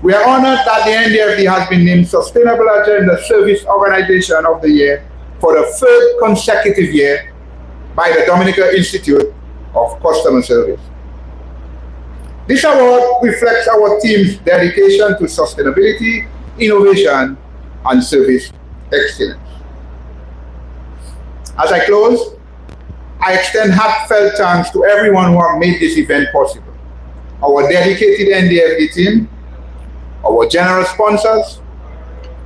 We are honored that the NDFD has been named Sustainable Agenda Service Organization of the Year for the third consecutive year by the Dominica Institute of Customer Service. This award reflects our team's dedication to sustainability, innovation, and service excellence. As I close, I extend heartfelt thanks to everyone who have made this event possible. Our dedicated NDFD team, our generous sponsors,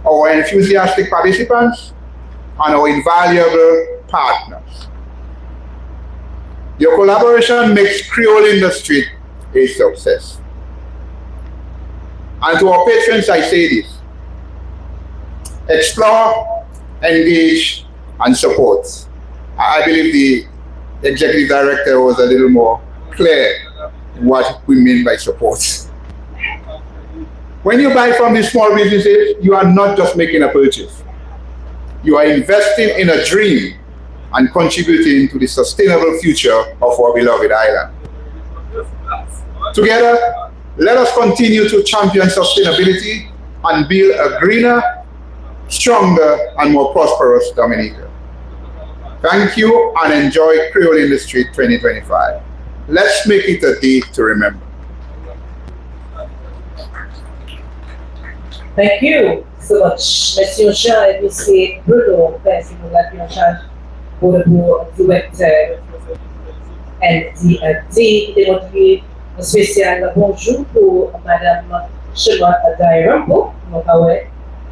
our enthusiastic participants, and our invaluable partners. Your collaboration makes Creole industry a success. And to our patrons, I say this: explore, engage, and support. I believe the executive director was a little more clear in what we mean by support. When you buy from these small businesses, you are not just making a purchase. You are investing in a dream and contributing to the sustainable future of our beloved island. Together, let us continue to champion sustainability and build a greener, stronger, and more prosperous Dominica. Thank you and enjoy Creole Industry 2025. Let's make it a day to remember. Thank you so much, Monsieur Jean et Monsieur Bruno, merci pour la prise en charge pour le directeur NDFD. Démontrer un spécial bonjour pour Madame Chemin Dairambo.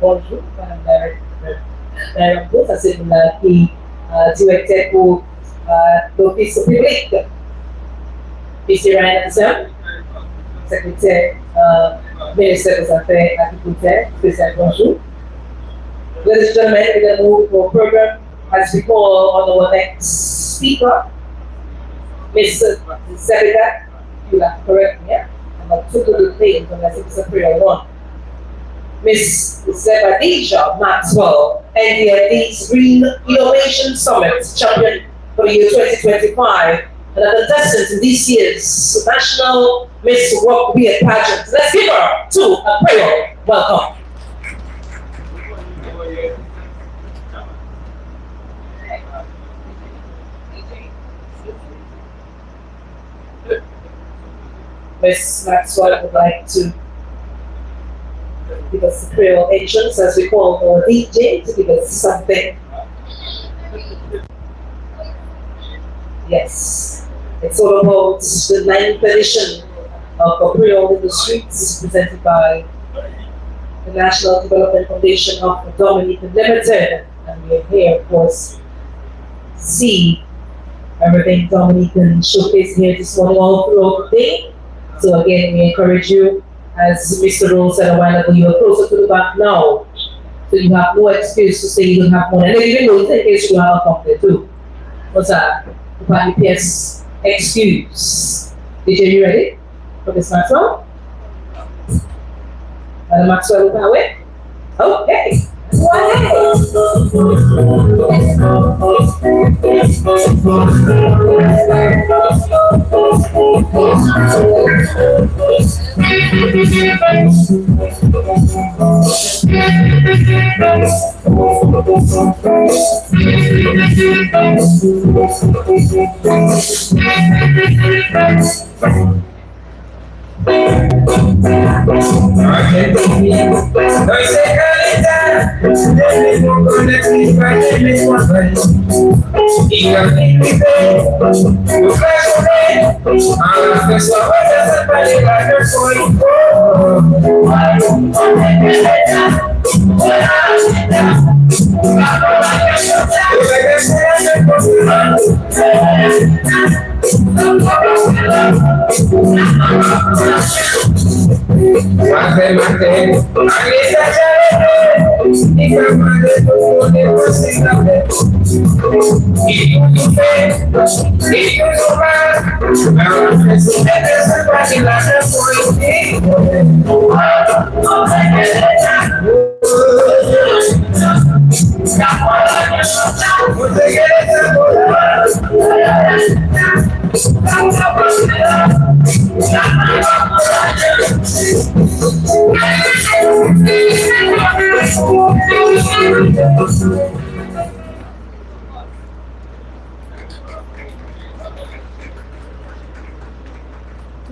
Bonjour, Madame Dairambo, ça c'est la directeur pour l'Office public. Monsieur Ryan Anderson, secrétaire ministre des Affaires agriculture, spécial bonjour. Ladies and gentlemen, we're going to move to our program as we call on our next speaker, Ms. Zebeda. You have to correct me, yeah? I'm not too good with names unless it's a Creole one. Ms. Zebedija Maxwell, NDFD's Green Innovation Summit champion for the year 2025, and a contestant in this year's National Miss World Duet pageant. Let's give her to a Creole welcome. Ms. Maxwell would like to give us the Creole entrance, as we call our DJ, to give us something. Yes, it's all about the 9th edition of the Creole in the Streets, presented by the National Development Foundation of Dominica Limited. And we're here, of course, see everything Dominican showcase here this morning all throughout the day. So again, we encourage you, as Mr. Rose said a while ago, you are closer to the back now. So you have no excuse to say you don't have money. And even though in case you have a company too. What's that? Yes, excuse. DJ, you ready for this Maxwell? Madam Maxwell, look that way. Okay.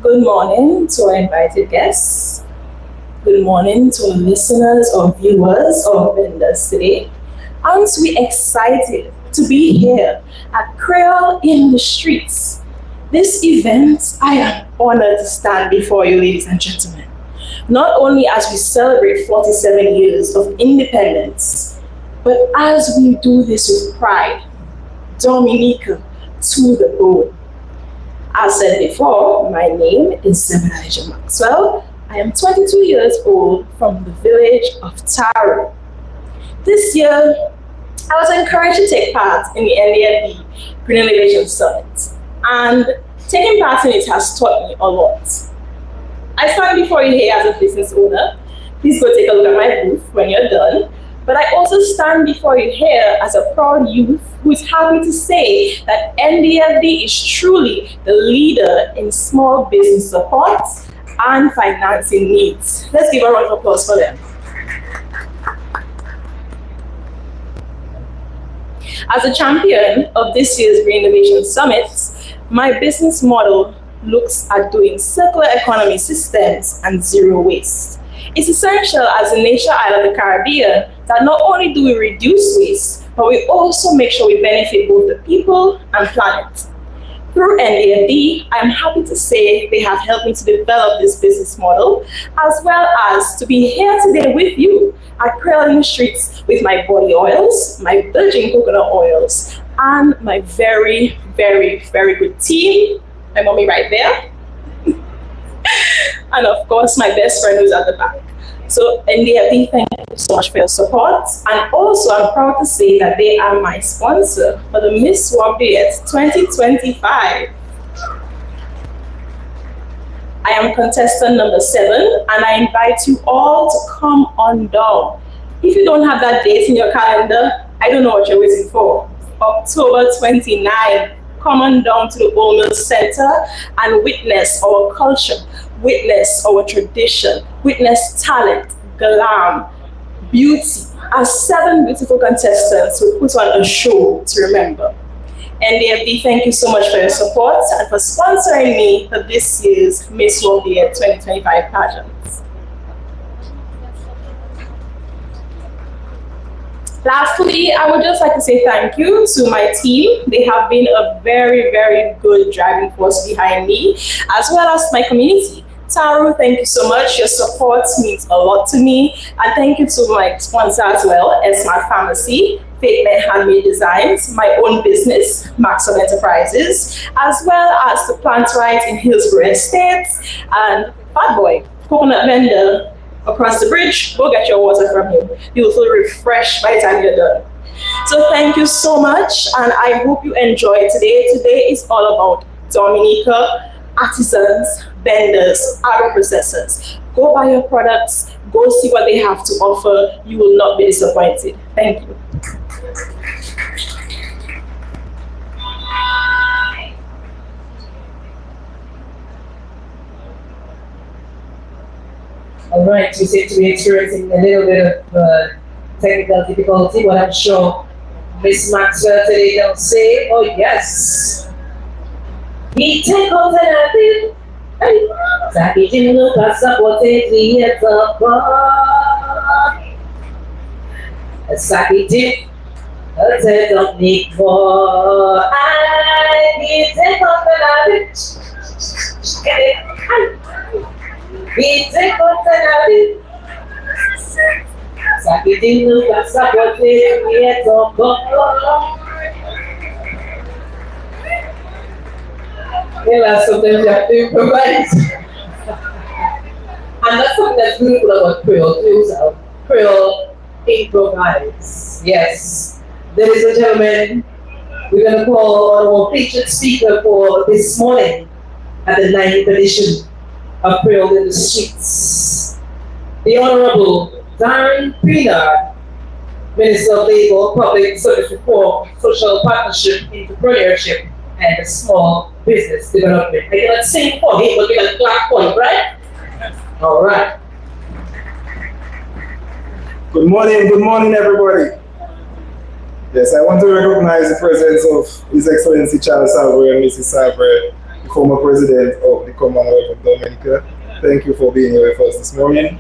Good morning to our invited guests. Good morning to our listeners or viewers or vendors today. Aren't we excited to be here at Creole in the Streets? This event, I am honored to stand before you, ladies and gentlemen. Not only as we celebrate 47 years of independence, but as we do this with pride, Dominica to the bone. As said before, my name is Dominica Maxwell. I am 22 years old from the village of Taro. This year, I was encouraged to take part in the NDFD Green Innovation Summit, and taking part in it has taught me a lot. I stand before you here as a business owner. Please go take a look at my booth when you're done. But I also stand before you here as a proud youth who is happy to say that NDFD is truly the leader in small business support and financing needs. Let's give a round of applause for them. As a champion of this year's Green Innovation Summit, my business model looks at doing circular economy systems and zero waste. It's essential as a nation island of the Caribbean that not only do we reduce waste, but we also make sure we benefit both the people and planet. Through NDFD, I'm happy to say they have helped me to develop this business model, as well as to be here today with you at Creole in the Streets with my body oils, my virgin coconut oils, and my very, very, very good team. My mommy right there. And of course, my best friend who's at the back. So NDFD, thank you so much for your support. And also, I'm proud to say that they are my sponsor for the Miss Wambiet 2025. I am contestant number 7, and I invite you all to come on down. If you don't have that date in your calendar, I don't know what you're waiting for. October 29th. Come on down to the Old Mill Center and witness our culture, witness our tradition, witness talent, glam, beauty. As 7 beautiful contestants will put on a show to remember. NDFD, thank you so much for your support and for sponsoring me for this year's Miss World 2025 pageant. Lastly, I would just like to say thank you to my team. They have been a very, very good driving force behind me, as well as my community. Taro, thank you so much. Your support means a lot to me. And thank you to my sponsor as well, Esmart Pharmacy, fake men handmade designs, my own business, Maxwell Enterprises, as well as the plant right in Hillsborough Estates, and Fat Boy, coconut vendor across the bridge. Go get your water from him. You will feel refreshed by the time you're done. So thank you so much, and I hope you enjoy today. Today is all about Dominica, artisans, vendors, agro-processors. Go buy your products, go see what they have to offer. You will not be disappointed. Thank you. All right, we seem to be experiencing a little bit of technical difficulty, but I'm sure Miss Maxwell today don't say, oh yes. He take out an hey, Saki Jimno Passaporte Theatre Bar. Saki Jim, a set of Nick for I he take out an he take out an Saki Jimno Passaporte Theatre Bar. Yeah, sometimes you have to improvise. And that's something that's beautiful about Creole too. Creole improvise. Yes. Ladies and gentlemen, we're going to call on our featured speaker for this morning at the 9th edition of Creole in the Streets. The Honorable Darren Pienaar, Minister of Labour, Public Service Reform, Social Partnership, Entrepreneurship, and Small Business Development. I cannot sing for him, but we can clap for him, right? All right. Good morning, everybody. Yes, I want to recognize the presence of His Excellency Charles Salve and Mrs. Salve, the former president of the Commonwealth of Dominica. Thank you for being here with us this morning.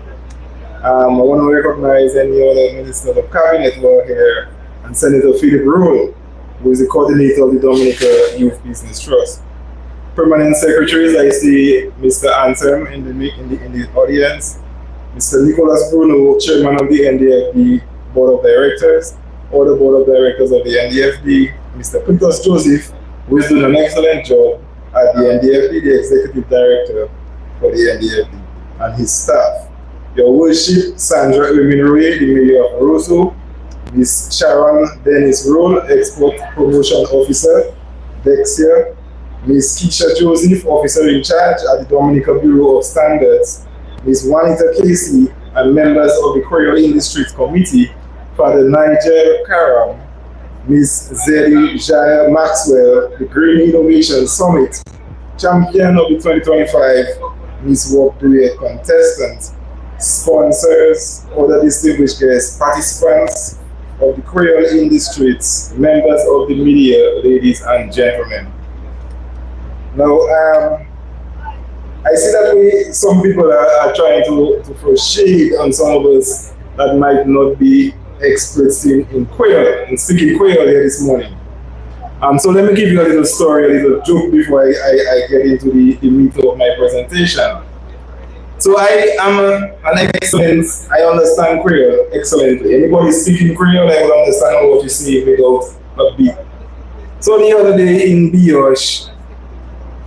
I want to recognize any other ministers of cabinet who are here, and Senator Philip Rule, who is the coordinator of the Dominica Youth Business Trust. Permanent secretaries, I see Mr. Anthem in the audience, Mr. Nicholas Bruno, chairman of the NDFD Board of Directors, or the Board of Directors of the NDFD, Mr. Peter Joseph, who is doing an excellent job at the NDFD, the executive director for the NDFD, and his staff. Your Worship, Sandra Eminroy, the Mayor of Roseau, Ms. Sharon Dennis Roll, Export Promotion Officer, Dexia, Ms. Keisha Joseph, Officer in Charge at the Dominica Bureau of Standards, Ms. Juanita Casey, and members of the Creole in the Street Committee, Father Nigel Karam, Ms. Zeddy Jair Maxwell, the Green Innovation Summit, champion of the 2025 Ms. Walk Duet contestant, sponsors, other distinguished guests, participants of the Creole in the Streets, members of the media, ladies and gentlemen. Now, I see that some people are trying to throw shade on some of us that might not be experts in Creole, in speaking Creole here this morning. So let me give you a little story, a little joke before I get into the meat of my presentation. So I am an excellent, I understand Creole excellently. Anybody speaking Creole, I will understand what you say without a beat. So the other day in Bioche,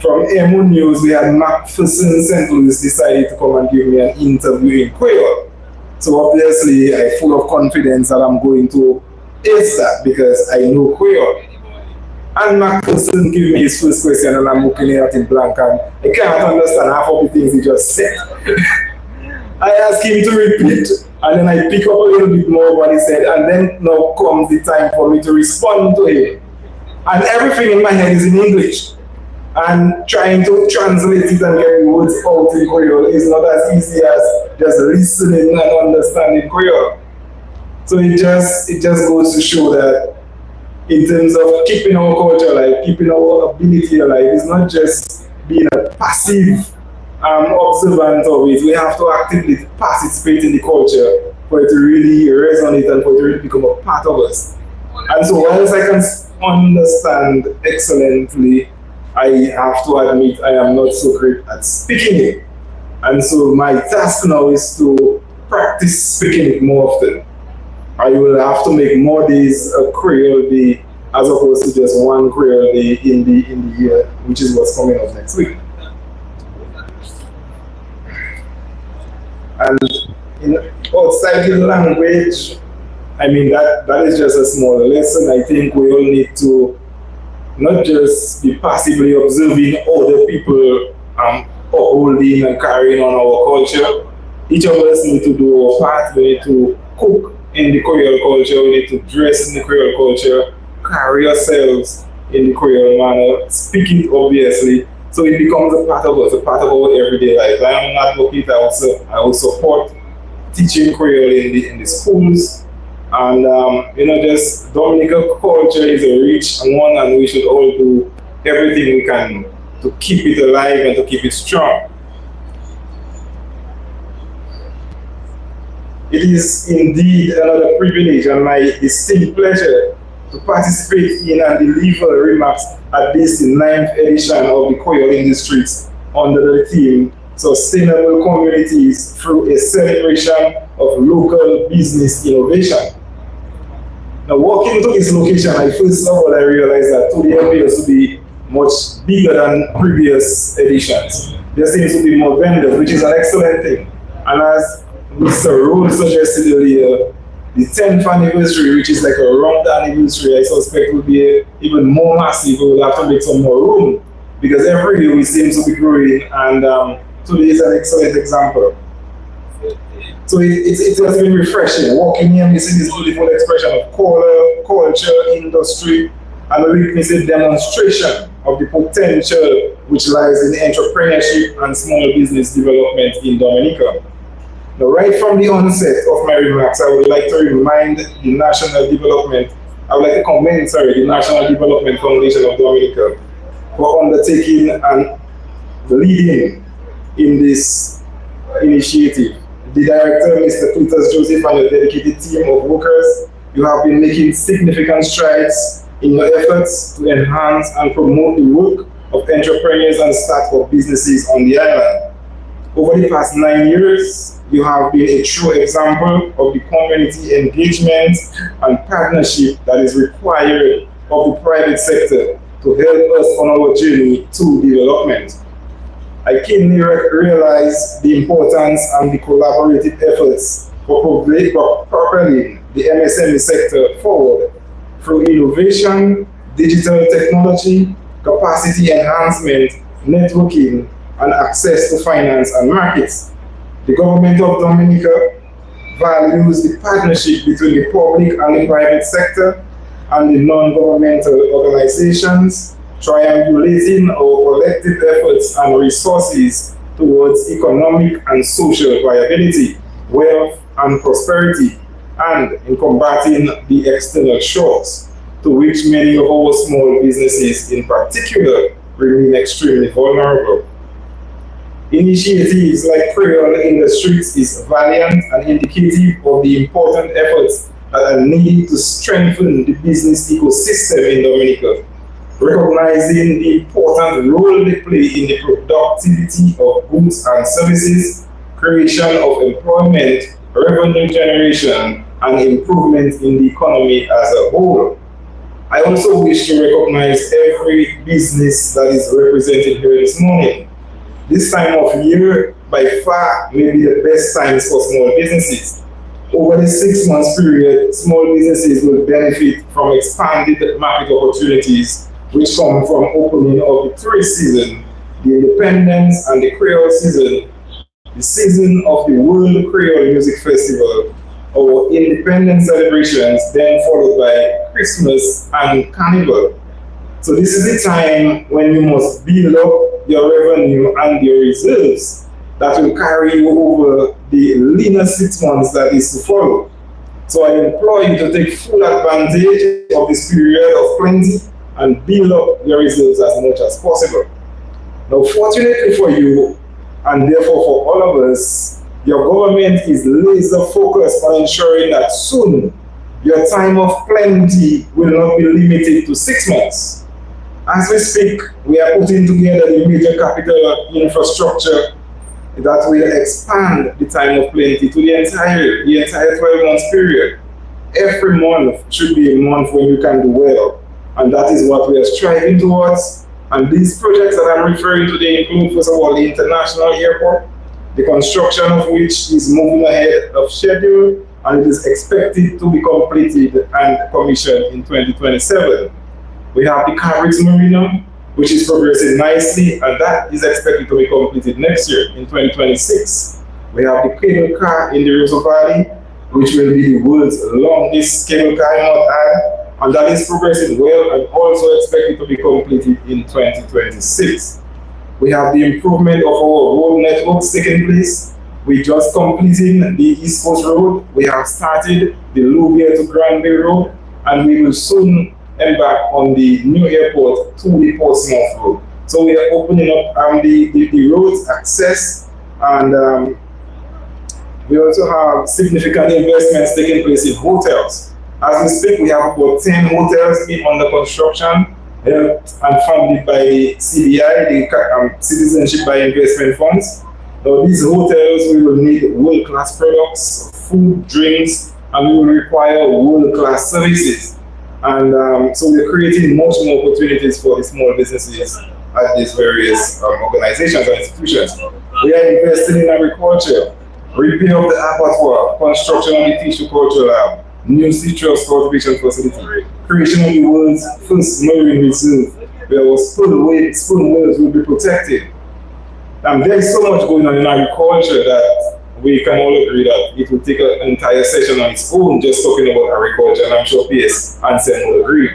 from Emu News, we had Macpherson St. Louis decided to come and give me an interview in Creole. So obviously, I'm full of confidence that I'm going to ace that because I know Creole. And Macpherson gave me his first question and I'm looking at it blank and I can't understand half of the things he just said. I asked him to repeat and then I pick up a little bit more of what he said and then now comes the time for me to respond to him. And everything in my head is in English. And trying to translate it and get words out in Creole is not as easy as just listening and understanding Creole. So it just goes to show that in terms of keeping our culture alive, keeping our ability alive, it's not just being a passive observant of it. We have to actively participate in the culture for it to really resonate and for it to really become a part of us. And so whilst I can understand excellently, I have to admit I am not so great at speaking it. And so my task now is to practice speaking it more often. I will have to make more days a Creole Day as opposed to just one Creole Day in the year, which is what's coming up next week. And outside the language, I mean, that is just a small lesson. I think we all need to not just be passively observing other people upholding and carrying on our culture. Each of us need to do our part. We need to cook in the Creole culture. We need to dress in the Creole culture, carry ourselves in the Creole manner, speak it obviously, so it becomes a part of us, a part of our everyday life. I am an advocate. I will support teaching Creole in the schools. And just Dominica culture is a rich one, and we should all do everything we can to keep it alive and to keep it strong. It is indeed another privilege and my distinct pleasure to participate in and deliver remarks at this 9th edition of the Creole in the Streets under the theme Sustainable Communities through a Celebration of Local Business Innovation. Now, walking to this location, first of all, I realized that today appears to be much bigger than previous editions. There seems to be more vendors, which is an excellent thing. And as Mr. Rule suggested earlier, the 10th anniversary, which is like a round anniversary, I suspect will be even more massive. We will have to make some more room because every year we seem to be growing, and today is an excellent example. So it has been refreshing. Walking here, we see this beautiful expression of color, culture, industry, and we witness a demonstration of the potential which lies in entrepreneurship and small business development in Dominica. Now, right from the onset of my remarks, I would like to remind the National Development Foundation of Dominica for undertaking and leading in this initiative. The director, Mr. Cletus Joseph, and a dedicated team of workers, you have been making significant strides in your efforts to enhance and promote the work of entrepreneurs and start-up businesses on the island. Over the past 9 years, you have been a true example of the community engagement and partnership that is required of the private sector to help us on our journey to development. I keenly realize the importance and the collaborative efforts for propelling the MSME sector forward through innovation, digital technology, capacity enhancement, networking, and access to finance and markets. The government of Dominica values the partnership between the public and the private sector and the non-governmental organizations, triangulating our collective efforts and resources towards economic and social viability, wealth and prosperity, and in combating the external shocks to which many of our small businesses in particular remain extremely vulnerable. Initiatives like Creole in the Streets is valiant and indicative of the important efforts that are needed to strengthen the business ecosystem in Dominica, recognizing the important role they play in the productivity of goods and services, creation of employment, revenue generation, and improvement in the economy as a whole. I also wish to recognize every business that is represented here this morning. This time of year, by far, may be the best times for small businesses. Over the 6 months period, small businesses will benefit from expanded market opportunities which come from opening of the tourist season, the Independence and the Creole season, the season of the World Creole Music Festival, our independence celebrations, then followed by Christmas and Carnival. So this is the time when you must build up your revenue and your reserves that will carry you over the leaner 6 months that is to follow. So I implore you to take full advantage of this period of plenty and build up your reserves as much as possible. Now, fortunately for you, and therefore for all of us, your government is laser focused on ensuring that soon your time of plenty will not be limited to 6 months. As we speak, we are putting together the major capital infrastructure that will expand the time of plenty to the entire 12 months period. every month should be a month when you can do well. And that is what we are striving towards. And these projects that I'm referring to, they include, first of all, the international airport, the construction of which is moving ahead of schedule, and it is expected to be completed and commissioned in 2027. We have the Carricks Marina, which is progressing nicely, and that is expected to be completed next year in 2026. We have the cable car in the River Valley, which will be the world's longest cable car in North Island, and that is progressing well and also expected to be completed in 2026. We have the improvement of our road networks taking place. We just completed the East Coast Road. We have started the Louvier to Granby Road, and we will soon embark on the new airport to the Portsmouth Road. So we are opening up the roads access, and we also have significant investments taking place in hotels. As we speak, we have about 10 hotels being under construction, helped and funded by the CBI, the Citizenship by Investment Funds. Now, these hotels, we will need world-class products, food, drinks, and we will require world-class services. And so we're creating much more opportunities for the small businesses at these various organizations and institutions. We are investing in agriculture, repair of the abattoir, construction of the tissue culture lab, new citrus cultivation facility, creation of the world's first marine reserve, where our spoon whales will be protected. And there is so much going on in agriculture that we can all agree that it will take an entire session on its own just talking about agriculture, and I'm sure PS and Sen will agree.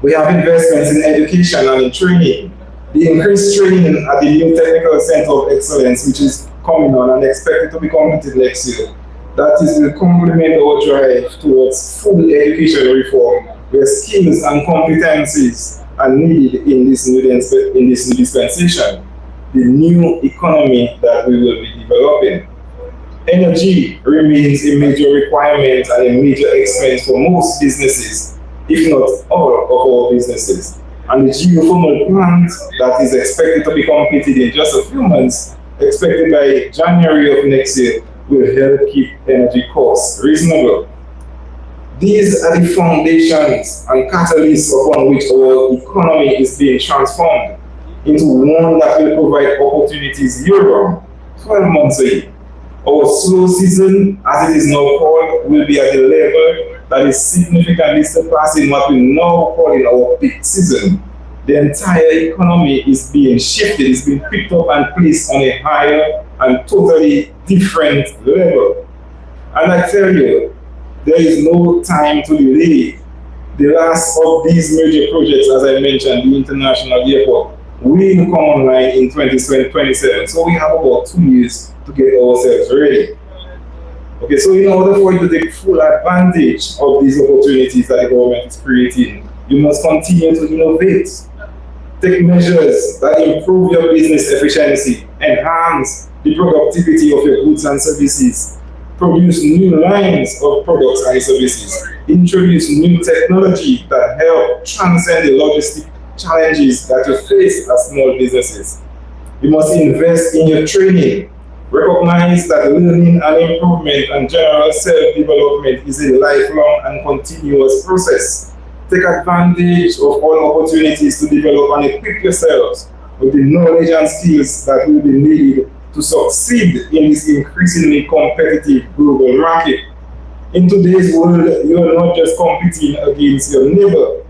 We have investments in education and in training. The increased training at the new Technical Center of Excellence, which is coming on and expected to be completed next year, that is will complement our drive towards full education reform, where skills and competencies are needed in this new dispensation, the new economy that we will be developing. Energy remains a major requirement and a major expense for most businesses, if not all of our businesses. And the geothermal plant that is expected to be completed in just a few months, expected by January of next year, will help keep energy costs reasonable. These are the foundations and catalysts upon which our economy is being transformed into one that will provide opportunities year-round, 12 months a year. Our slow season, as it is now called, will be at a level that is significantly surpassing what we now call in our peak season. The entire economy is being shifted, it's being picked up and placed on a higher and totally different level. And I tell you, there is no time to delay. The last of these major projects, as I mentioned, the international airport, will come online in 2027. So we have about 2 years to get ourselves ready. Okay, so in order for you to take full advantage of these opportunities that the government is creating, you must continue to innovate. Take measures that improve your business efficiency, enhance the productivity of your goods and services, produce new lines of products and services, introduce new technology that help transcend the logistic challenges that you face as small businesses. You must invest in your training. Recognize that learning and improvement and general self-development is a lifelong and continuous process. Take advantage of all opportunities to develop and equip yourselves with the knowledge and skills that will be needed to succeed in this increasingly competitive global market. In today's world, you are not just competing against your neighbor,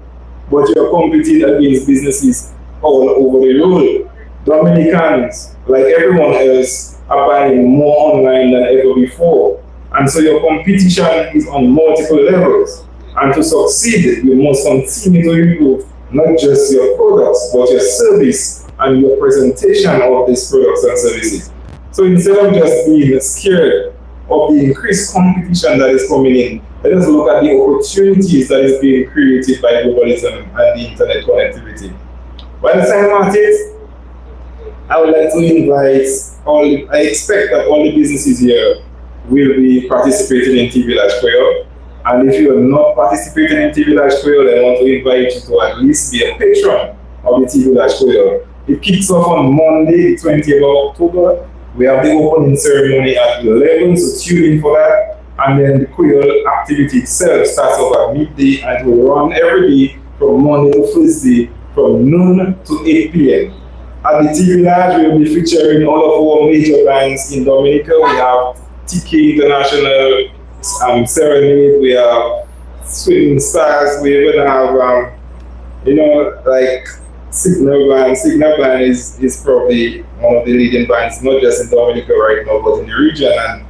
but you are competing against businesses all over the world. Dominicans, like everyone else, are buying more online than ever before. And so your competition is on multiple levels. And to succeed, you must continue to improve not just your products, but your service and your presentation of these products and services. So instead of just being scared of the increased competition that is coming in, let us look at the opportunities that is being created by globalism and the internet connectivity. By the time at it, I would like to invite I expect that all the businesses here will be participating in TV Village Creole. And if you are not participating in TV Village Creole, I want to invite you to at least be a patron of the TV Village Creole. It kicks off on Monday, the 20th of October. We have the opening ceremony at 11, so tune in for that. and then the Creole activity itself starts off at midday and will run every day from Monday to Thursday from noon to 8 p.m. At the TV Lounge, we will be featuring all of our major bands in Dominica. We have TK International Serenade, we have Swinging Stars, we even have, like Signal Band. Signal Band is probably one of the leading bands, not just in Dominica right now, but in the region. And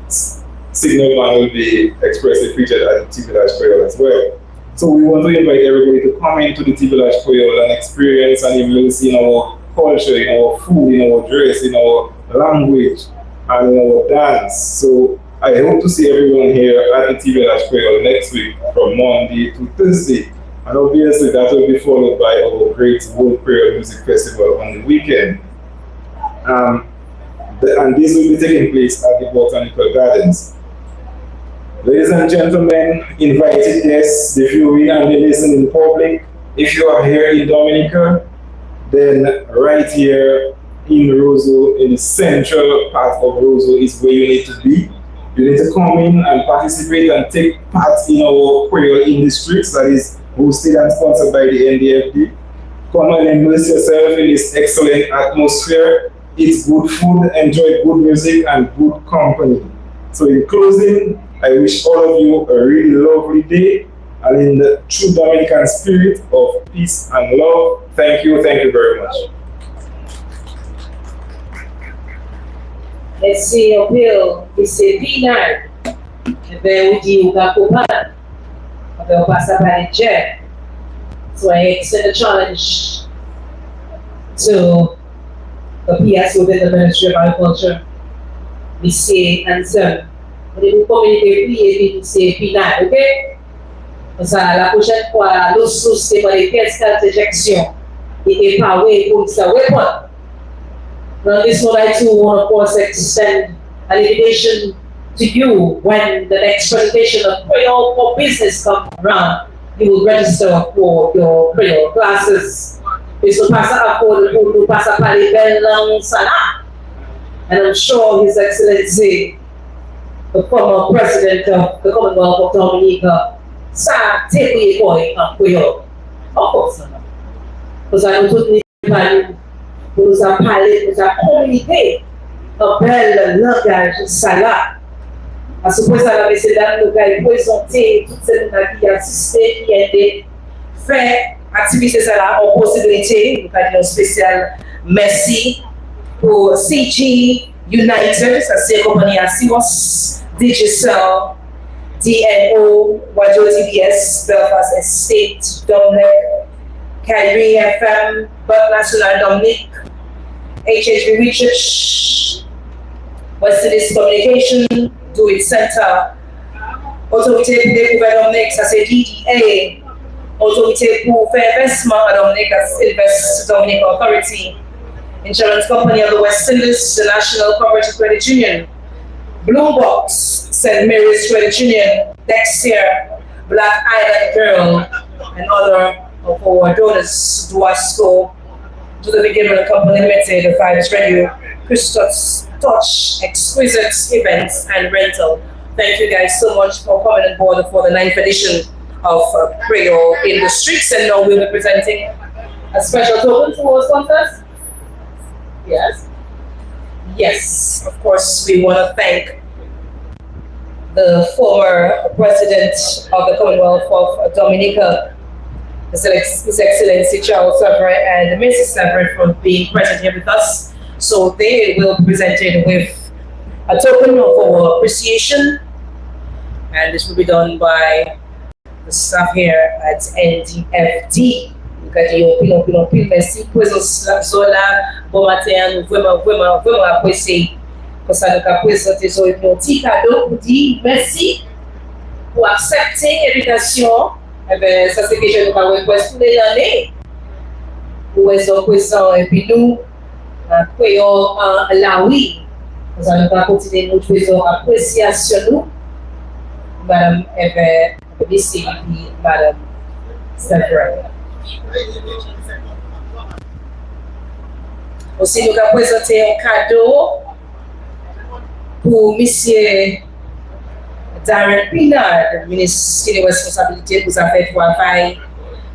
Signal Band will be expressly featured at the TV Lounge Creole as well. So we want to invite everybody to come into the TV Lounge Creole and experience and immerse in our culture, in our food, in our dress, in our language, and in our dance. So I hope to see everyone here at the TV Lounge Creole next week from Monday to Thursday. And obviously that will be followed by our great World Creole Music Festival on the weekend. And this will be taking place at the Botanical Gardens. Ladies and gentlemen, invited guests, the viewing and the listening public, if you are here in Dominica, then right here in Roseau, in the central part of Roseau is where you need to be. You need to come in and participate and take part in our Creole in the Streets that is hosted and sponsored by the NDFD. Come and immerse yourself in this excellent atmosphere. It's good food, enjoy good music and good company. So in closing, I wish all of you a really lovely day and in the true Dominican spirit of peace and love. Thank you very much. Merci un peu, c'est Pinard. Et bien, on dit, on va comprendre. On passe à Paris. So I extend a challenge to the PS within the Ministry of Agriculture. We say answer. Vous communiquez puis c'est Pinard, ok? Comme ça, la prochaine fois, l'eau source, c'est pour les pièces d'injection. Et pas oui, pour ça, oui, quoi? Now, this one I too want, of course, extend an invitation to you when the next presentation of Creole for Business comes around. You will register for your Creole classes. It's to pass par les belles langues sana. And I'm sure His Excellency, the former President of the Commonwealth of Dominica, sa take boy en Creole. Of course, because I don't need nous a parlé, nous a communiqué un bel langage salat. Parce que ça la mesdames nous a présenté toutes ces gens qui assisté, qui aidé, fait activité ça là en possibilité, nous a dit un spécial merci pour CG United, ça c'est compagnie à CITS, Digicel, DNO, Radio TBS, Belfast Estate, Dominica, Calgary FM, Buck National Dominic, HHV Research, West Indies Communication, Do It Center, Autorité pour découvrir Dominique, ça c'est DDA, Autorité pour faire investissement à Dominique, that's Invest Dominic Authority, Insurance Company of the West Indies, the National Cooperative Credit Union, Blue Box, St. Mary's Credit Union, Dexter, Black Island Girl, and other of our donors, Duasco, to the Beginner Company Limited, the Vibes Radio, Christos Touch, Exquisite Events and Rental. Thank you guys so much for coming on board for the 9th edition of Creole in the Streets. And now we'll be presenting a special token to our sponsors. Yes. Yes, of course, we want to thank the former President of the Commonwealth of Dominica, His Excellency Charles Severin and Mrs. Severin for being present here with us. So they will be presented with a token of our appreciation, and this will be done by the staff here at NDFD. Merci pour cela. Bon matin, nous vraiment apprécier pour ça nous avons présenté un petit cadeau pour dire merci pour accepter l'invitation. Eh bien, ça c'est que je nous avons request tous les années pour être présent et puis nous croyons en la oui. Nous allons continuer notre appréciation nous. Madame Eve, ici, Madame Severin. Aussi, nous avons présenté un cadeau pour Monsieur Darren Pinard, ministre de responsabilité pour affaires travail,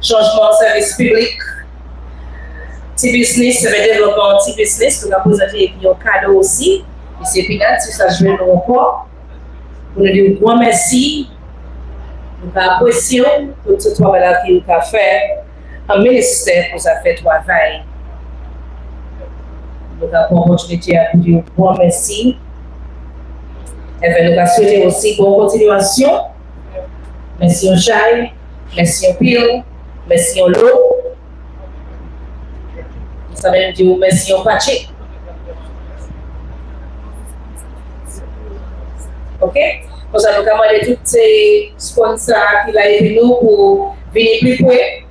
changement service public, petit business, développement petit business, nous avons présenté un cadeau aussi. Monsieur Pinard, si ça joue nous encore, pour nous dire un grand merci, nous apprécions pour tout le travail que vous avez fait en ministère pour affaires travail. Nous avons l'opportunité à vous dire un grand merci. Et bien, nous allons souhaiter aussi bonne continuation. Merci en chai, merci en pile, merci en l'eau. Nous allons dire merci en paché. Ok? Nous allons demander tous ces sponsors qui ont aidé nous pour venir plus près.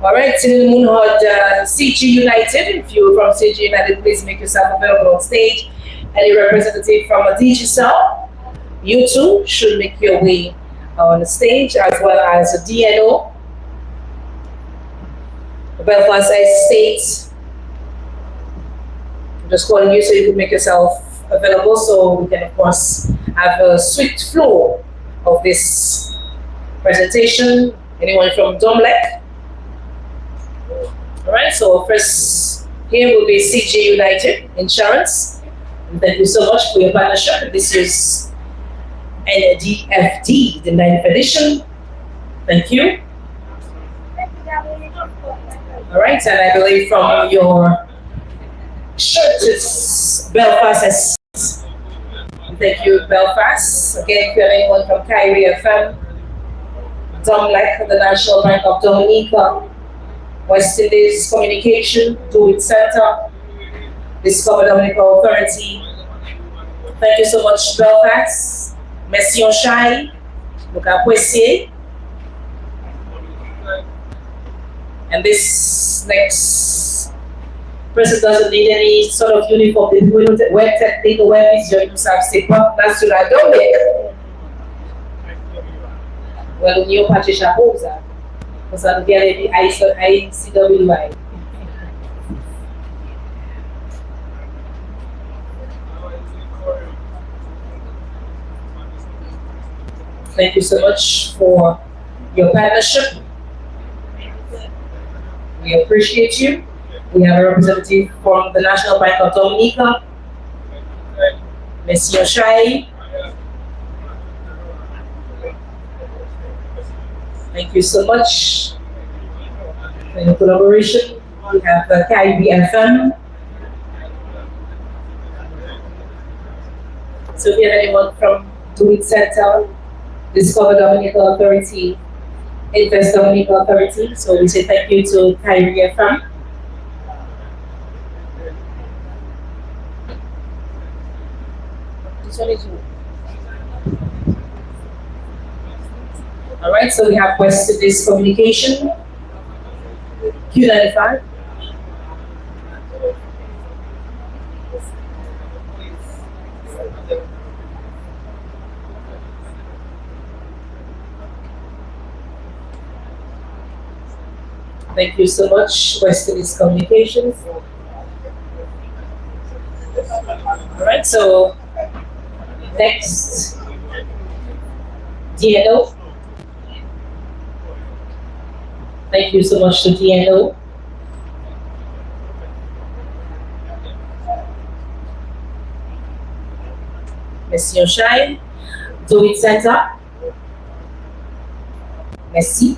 Alright, so the moon had CG United. If you're from CG United, please make yourself available on stage. Any representative from a Digicel, you too should make your way on the stage, as well as a DNO, Belfast State. I'm just calling you so you can make yourself available so we can, of course, have a swift flow of this presentation. Anyone from Domlec? All right, so first here will be CG United Insurance. Thank you so much for your partnership. This is NDFD, the 9th edition. Thank you. All right, and I believe from your shirt is Belfast. Thank you, Belfast. Again, if you have anyone from Kyrie FM, Domlec, the National Bank of Dominica, West Indies Communication, Do It Center, Discover Dominica Authority. Thank you so much, Belfast. Merci en chai. Donc apprécié. And this next person doesn't need any sort of uniform. They will wear technical weapons. You have step up. That's what I don't make. Well, you patch chapeau, because I'm getting the ICWI. Thank you so much for your partnership. We appreciate you. We have a representative from the National Bank of Dominica, Monsieur Shai. Thank you so much for your collaboration. We have the KIBFM. So if you have anyone from Do It Center, Discover Dominica Authority, Invest Dominica Authority. So we say thank you to Kyrie FM. This one is you. All right, so we have West Indies Communication, Q95. Thank you so much, West Indies Communications. All right, so next, DNO. Thank you so much to DNO. Merci Shine. Do It Center. Merci.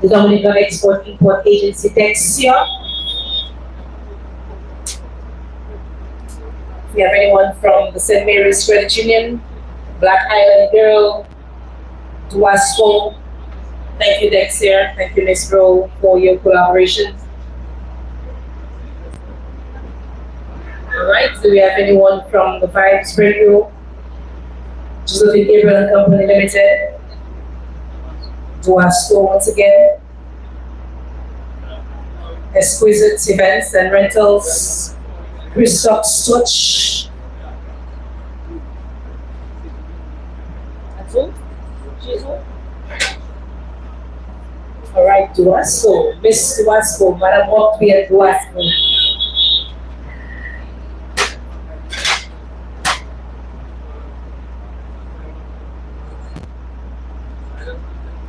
The Dominican Export-Import Agency Texia. If you have anyone from the St. Mary's Credit Union, Black Island Girl, Duasco, thank you Dexia, thank you Ms. Bro for your collaboration. Alright, do we have anyone from the Vibes Radio, Josephine Gabriel and Company Limited? Duasco once again. Exquisite Events and Rentals, Christoph Stutch. That's all? Alright, Duasco, Miss Duasco, Madam Octavia Duasco.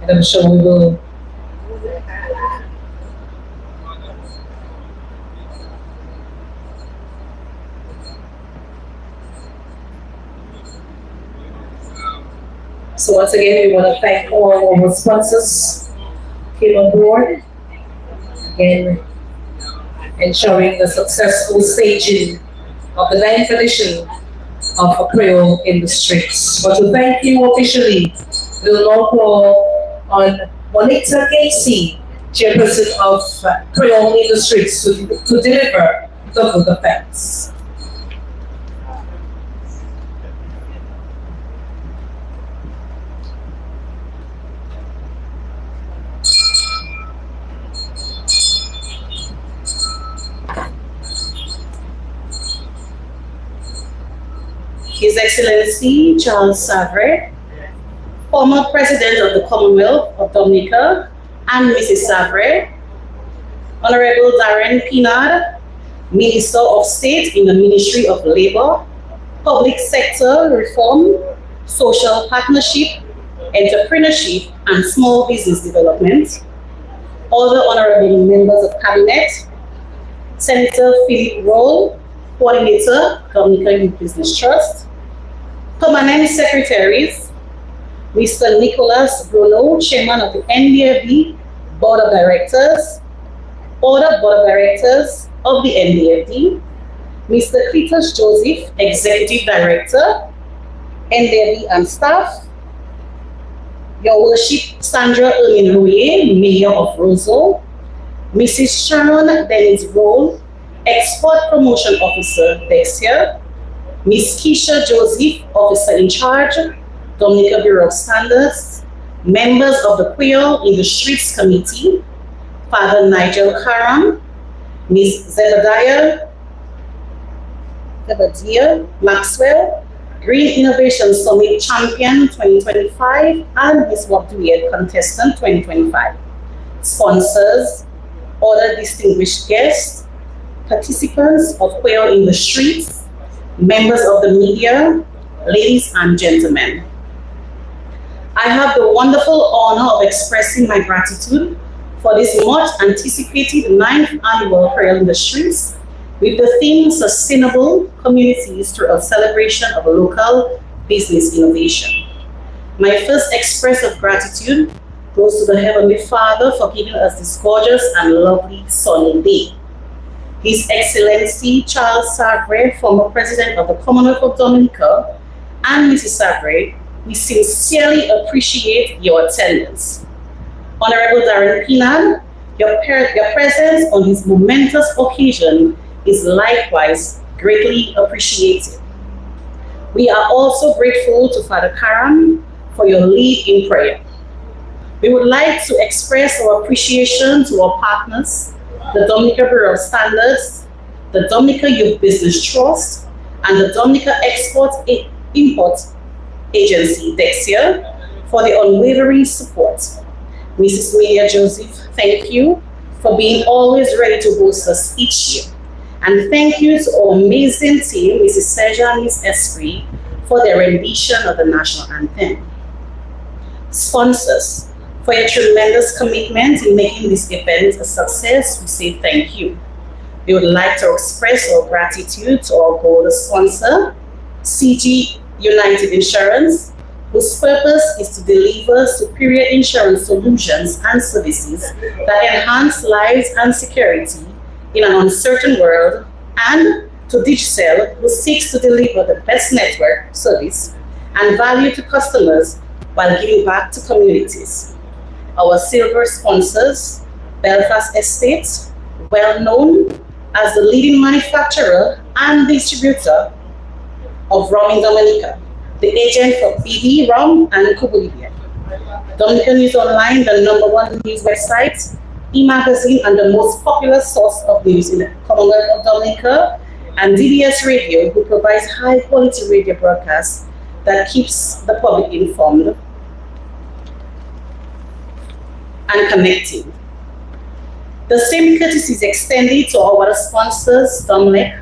And I'm sure we will. So once again, we want to thank all our sponsors who came on board, again, ensuring the successful staging of the 9th edition of Creole in the Streets. But to thank you officially, we will now call on Monica Casey, chairperson of Creole in the Streets, to deliver the vote of thanks. His Excellency Charles Savre, former President of the Commonwealth of Dominica, and Mrs. Savre, Honorable Darren Pinard, Minister of State in the Ministry of Labor, Public Sector Reform, Social Partnership, Entrepreneurship, and Small Business Development, other honorable members of Cabinet, Senator Philip Roll, Coordinator, Dominica Youth Business Trust, Permanent Secretaries, Mr. Nicholas Bruno, Chairman of the NDFD Board of Directors, other Board of Directors of the NDFD, Mr. Cletus Joseph, Executive Director, NDFD and staff, Your Worship Sandra Erlin-Rouye, Mayor of Roseau, Mrs. Sharon Dennis Roll, Export Promotion Officer Dexia, Ms. Keisha Joseph, Officer in Charge, Dominica Bureau of Standards, members of the Creole in the Streets Committee, Father Nigel Karam, Ms. Zebediah Maxwell, Green Innovation Summit Champion 2025, and Ms. Wabduyed Contestant 2025. Sponsors, other distinguished guests, participants of Creole in the Streets, members of the media, ladies and gentlemen. I have the wonderful honor of expressing my gratitude for this much anticipated 9th annual Creole in the Streets with the theme Sustainable Communities through a celebration of local business innovation. My first express of gratitude goes to the Heavenly Father for giving us this gorgeous and lovely sunny day. His Excellency Charles Savre, former President of the Commonwealth of Dominica, and Mrs. Savre, we sincerely appreciate your attendance. Honorable Darren Pinard, your presence on this momentous occasion is likewise greatly appreciated. We are also grateful to Father Karam for your lead in prayer. We would like to express our appreciation to our partners, the Dominica Bureau of Standards, the Dominica Youth Business Trust, and the Dominica Export-Import Agency, Dexia, for the unwavering support. Mrs. Melia Joseph, thank you for being always ready to host us each year. And thank you to our amazing team, Mrs. Serja and Ms. Esprit, for their rendition of the national anthem. Sponsors, for your tremendous commitment in making this event a success, we say thank you. We would like to express our gratitude to our board sponsor, CG United Insurance, whose purpose is to deliver superior insurance solutions and services that enhance lives and security in an uncertain world, and to Digicel, who seeks to deliver the best network, service, and value to customers while giving back to communities. Our silver sponsors, Belfast Estates, well known as the leading manufacturer and distributor of rum in Dominica, the agent for BD Rum and Kubulibia. Dominica News Online, the #1 news website, e-magazine, and the most popular source of news in the Commonwealth of Dominica, and DBS Radio, who provides high-quality radio broadcasts that keeps the public informed and connected. The same courtesy is extended to our sponsors, Dominic,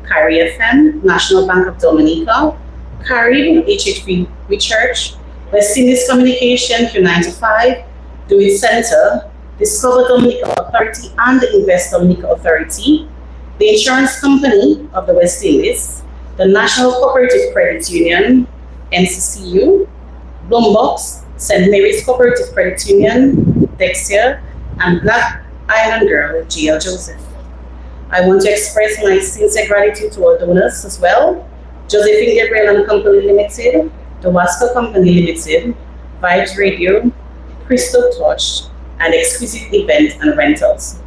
Carry FM, National Bank of Dominica, Carib, HHV Church, West Indies Communication, Q95, Do It Center, Discover Dominica Authority and the Invest Dominica Authority, the Insurance Company of the West Indies, the National Cooperative Credit Union, NCCU, Bloombox, St. Mary's Cooperative Credit Union, Dexia, and Black Island Girl, GL Joseph. I want to express my sincere gratitude to our donors as well, Josephine Gabriel and Company Limited, the Wasco Company Limited, Vibes Radio, Crystal Touch, and Exquisite Event and Rentals.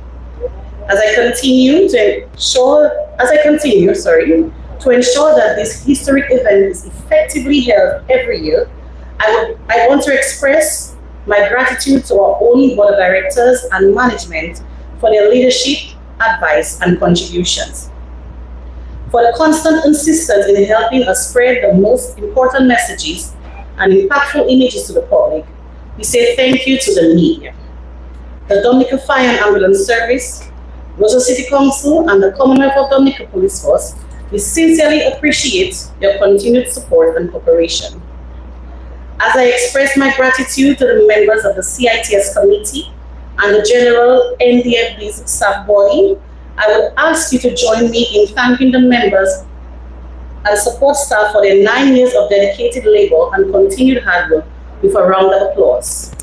As I continue to ensure that this historic event is effectively held every year, I want to express my gratitude to our own board of directors and management for their leadership, advice, and contributions. For the constant insistence in helping us spread the most important messages and impactful images to the public, we say thank you to the media, the Dominica Fire and Ambulance Service, Roseau City Council, and the Commonwealth of Dominica Police Force. We sincerely appreciate your continued support and cooperation. As I express my gratitude to the members of the CITS committee and the general NDFD's staff body, I would ask you to join me in thanking the members and support staff for their 9 years of dedicated labor and continued hard work with a round of applause.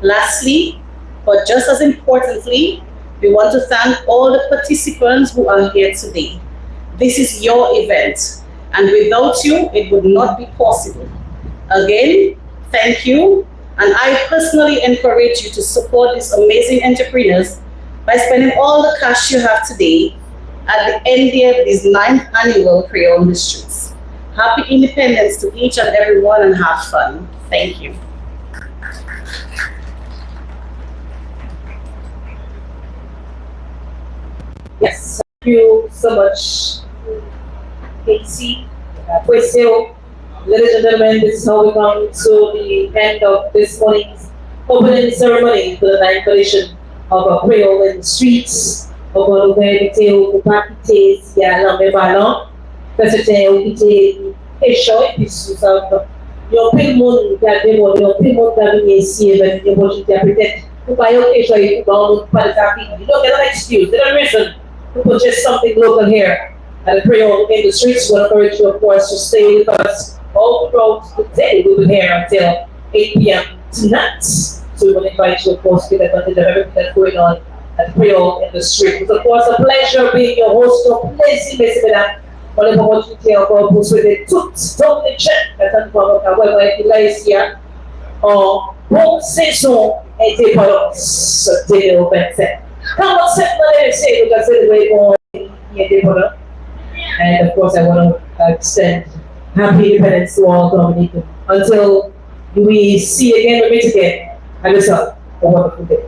Lastly, but just as importantly, we want to thank all the participants who are here today. This is your event, and without you, it would not be possible. Again, thank you, and I personally encourage you to support these amazing entrepreneurs by spending all the cash you have today at the NDFD's 9th annual Creole in the Streets. Happy Independence to each and every one, and have fun. Thank you. Yes, thank you so much, Casey. Ladies and gentlemen, this is how we come to the end of this morning's opening ceremony for the 9th edition of a Creole in the Streets. On va nous inviter au parquet, il y a l'homme ballon, parce que c'est un petit échec, et puis sous ça, il y a plein de monde qui a démon, il y a plein de monde qui a venu ici, et bien, il y a peut-être, pour pas y avoir quelque chose, pour pas de ça, you don't get an excuse, there's no reason to put just something local here at the Creole in the Streets. We encourage you, of course, to stay with us all throughout the day. We'll be here until 8 p.m. tonight. So we will invite you, of course, to get advantage of everything that's going on at the Creole in the Street. It's, of course, a pleasure being your host. Donc, merci, mesdames. On est pour continuer encore pour souhaiter toutes Dominica, attends, on va être là ici, en bonne saison indépendance 2027. Comment cette année, c'est de célébrer mon indépendance. And of course, I want to extend happy independence to all Dominicans. Until we see again, we meet again. Have yourself a wonderful day.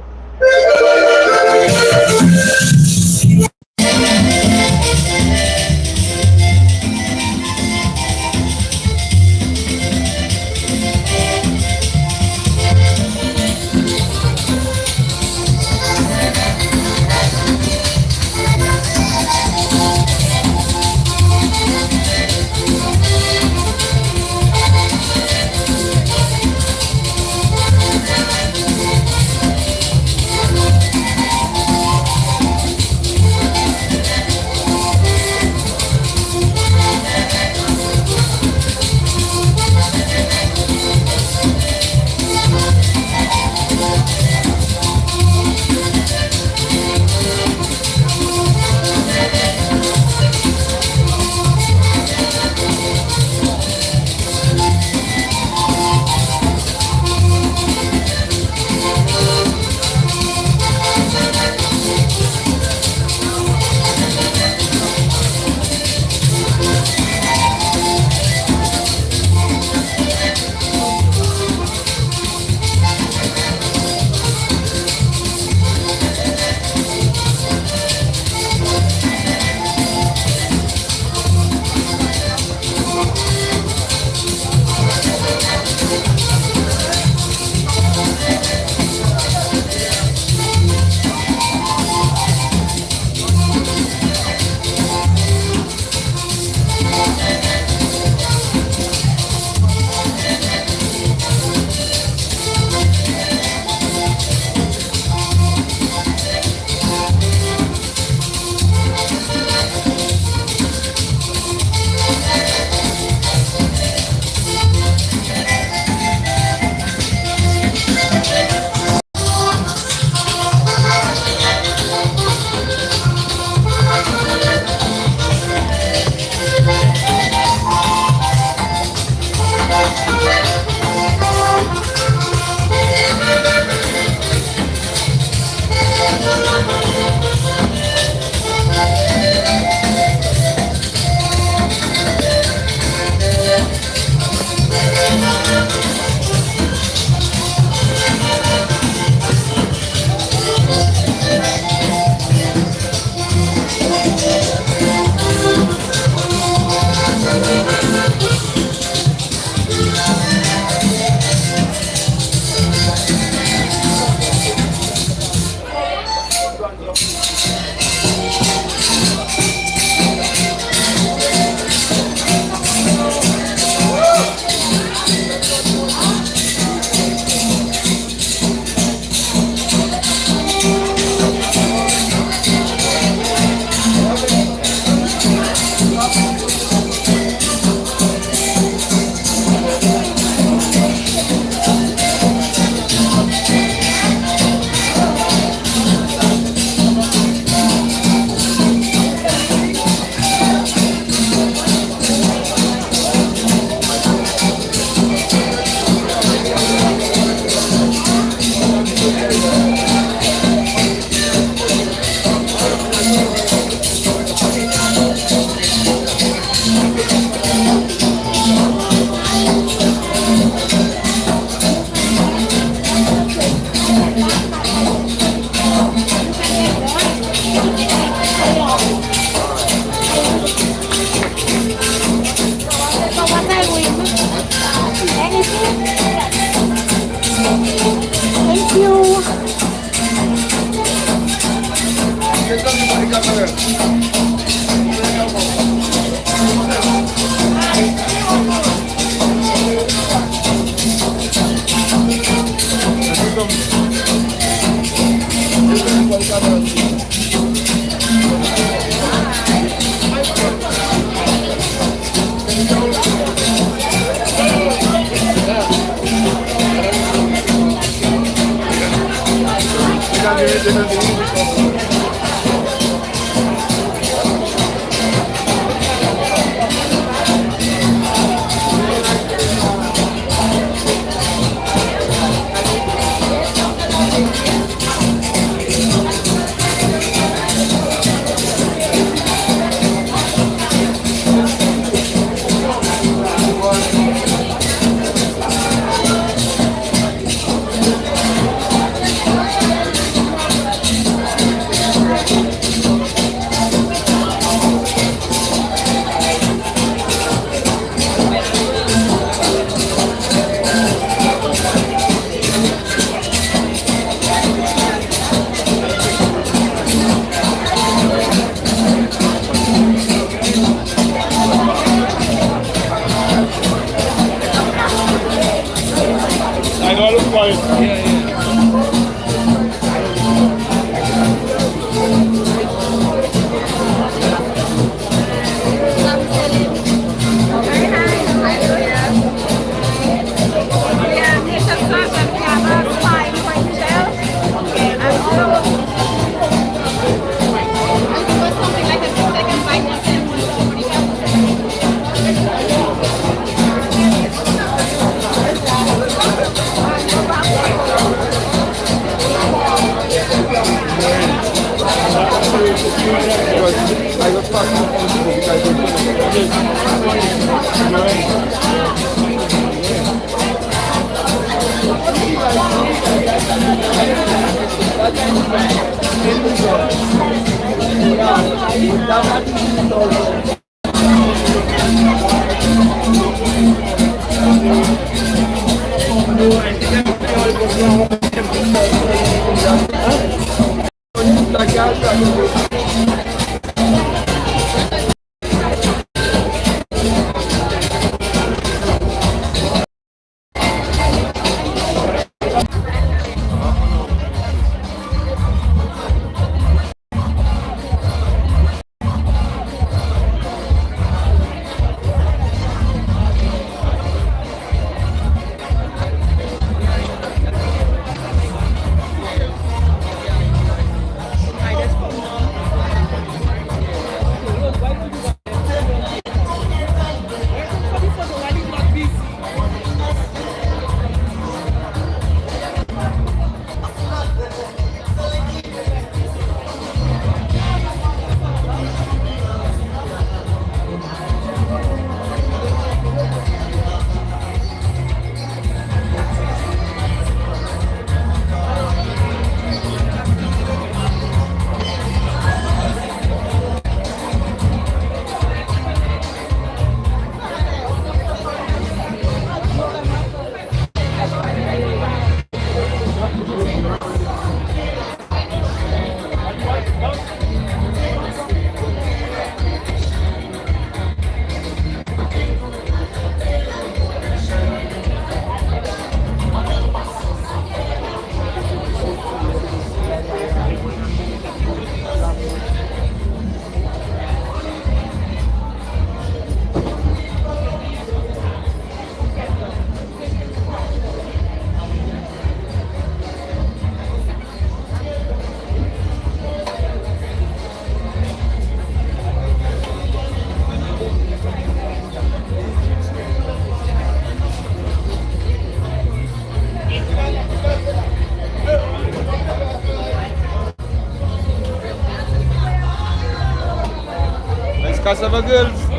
Cassava girls.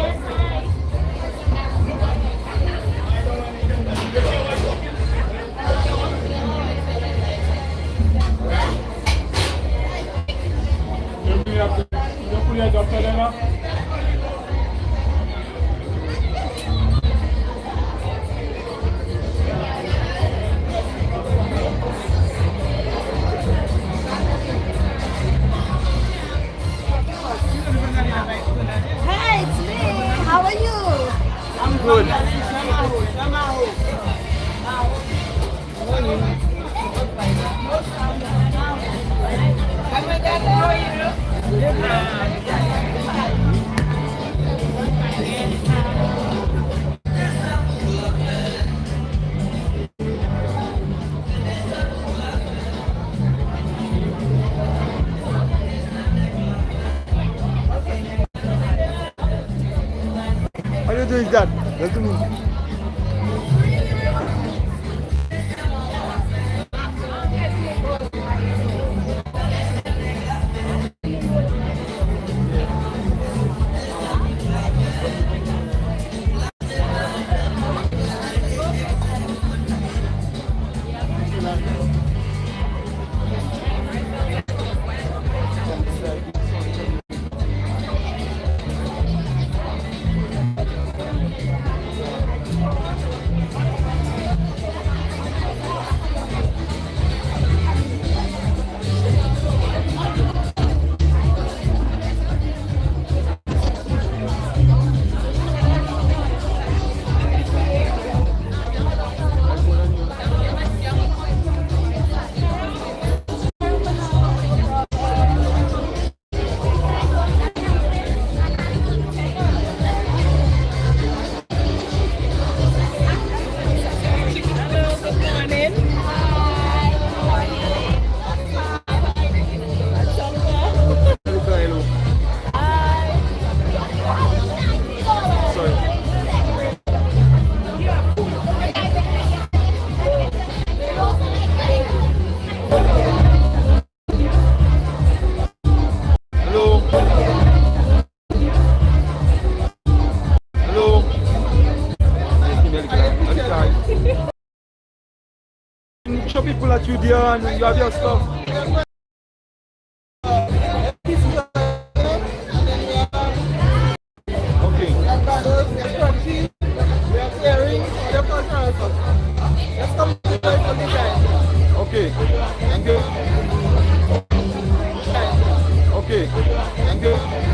Hey, it's me. How are you? I'm good. How you doing that? Welcome. Show people that you there and you have your stuff. Okay. Okay. Thank you. Okay. Thank you.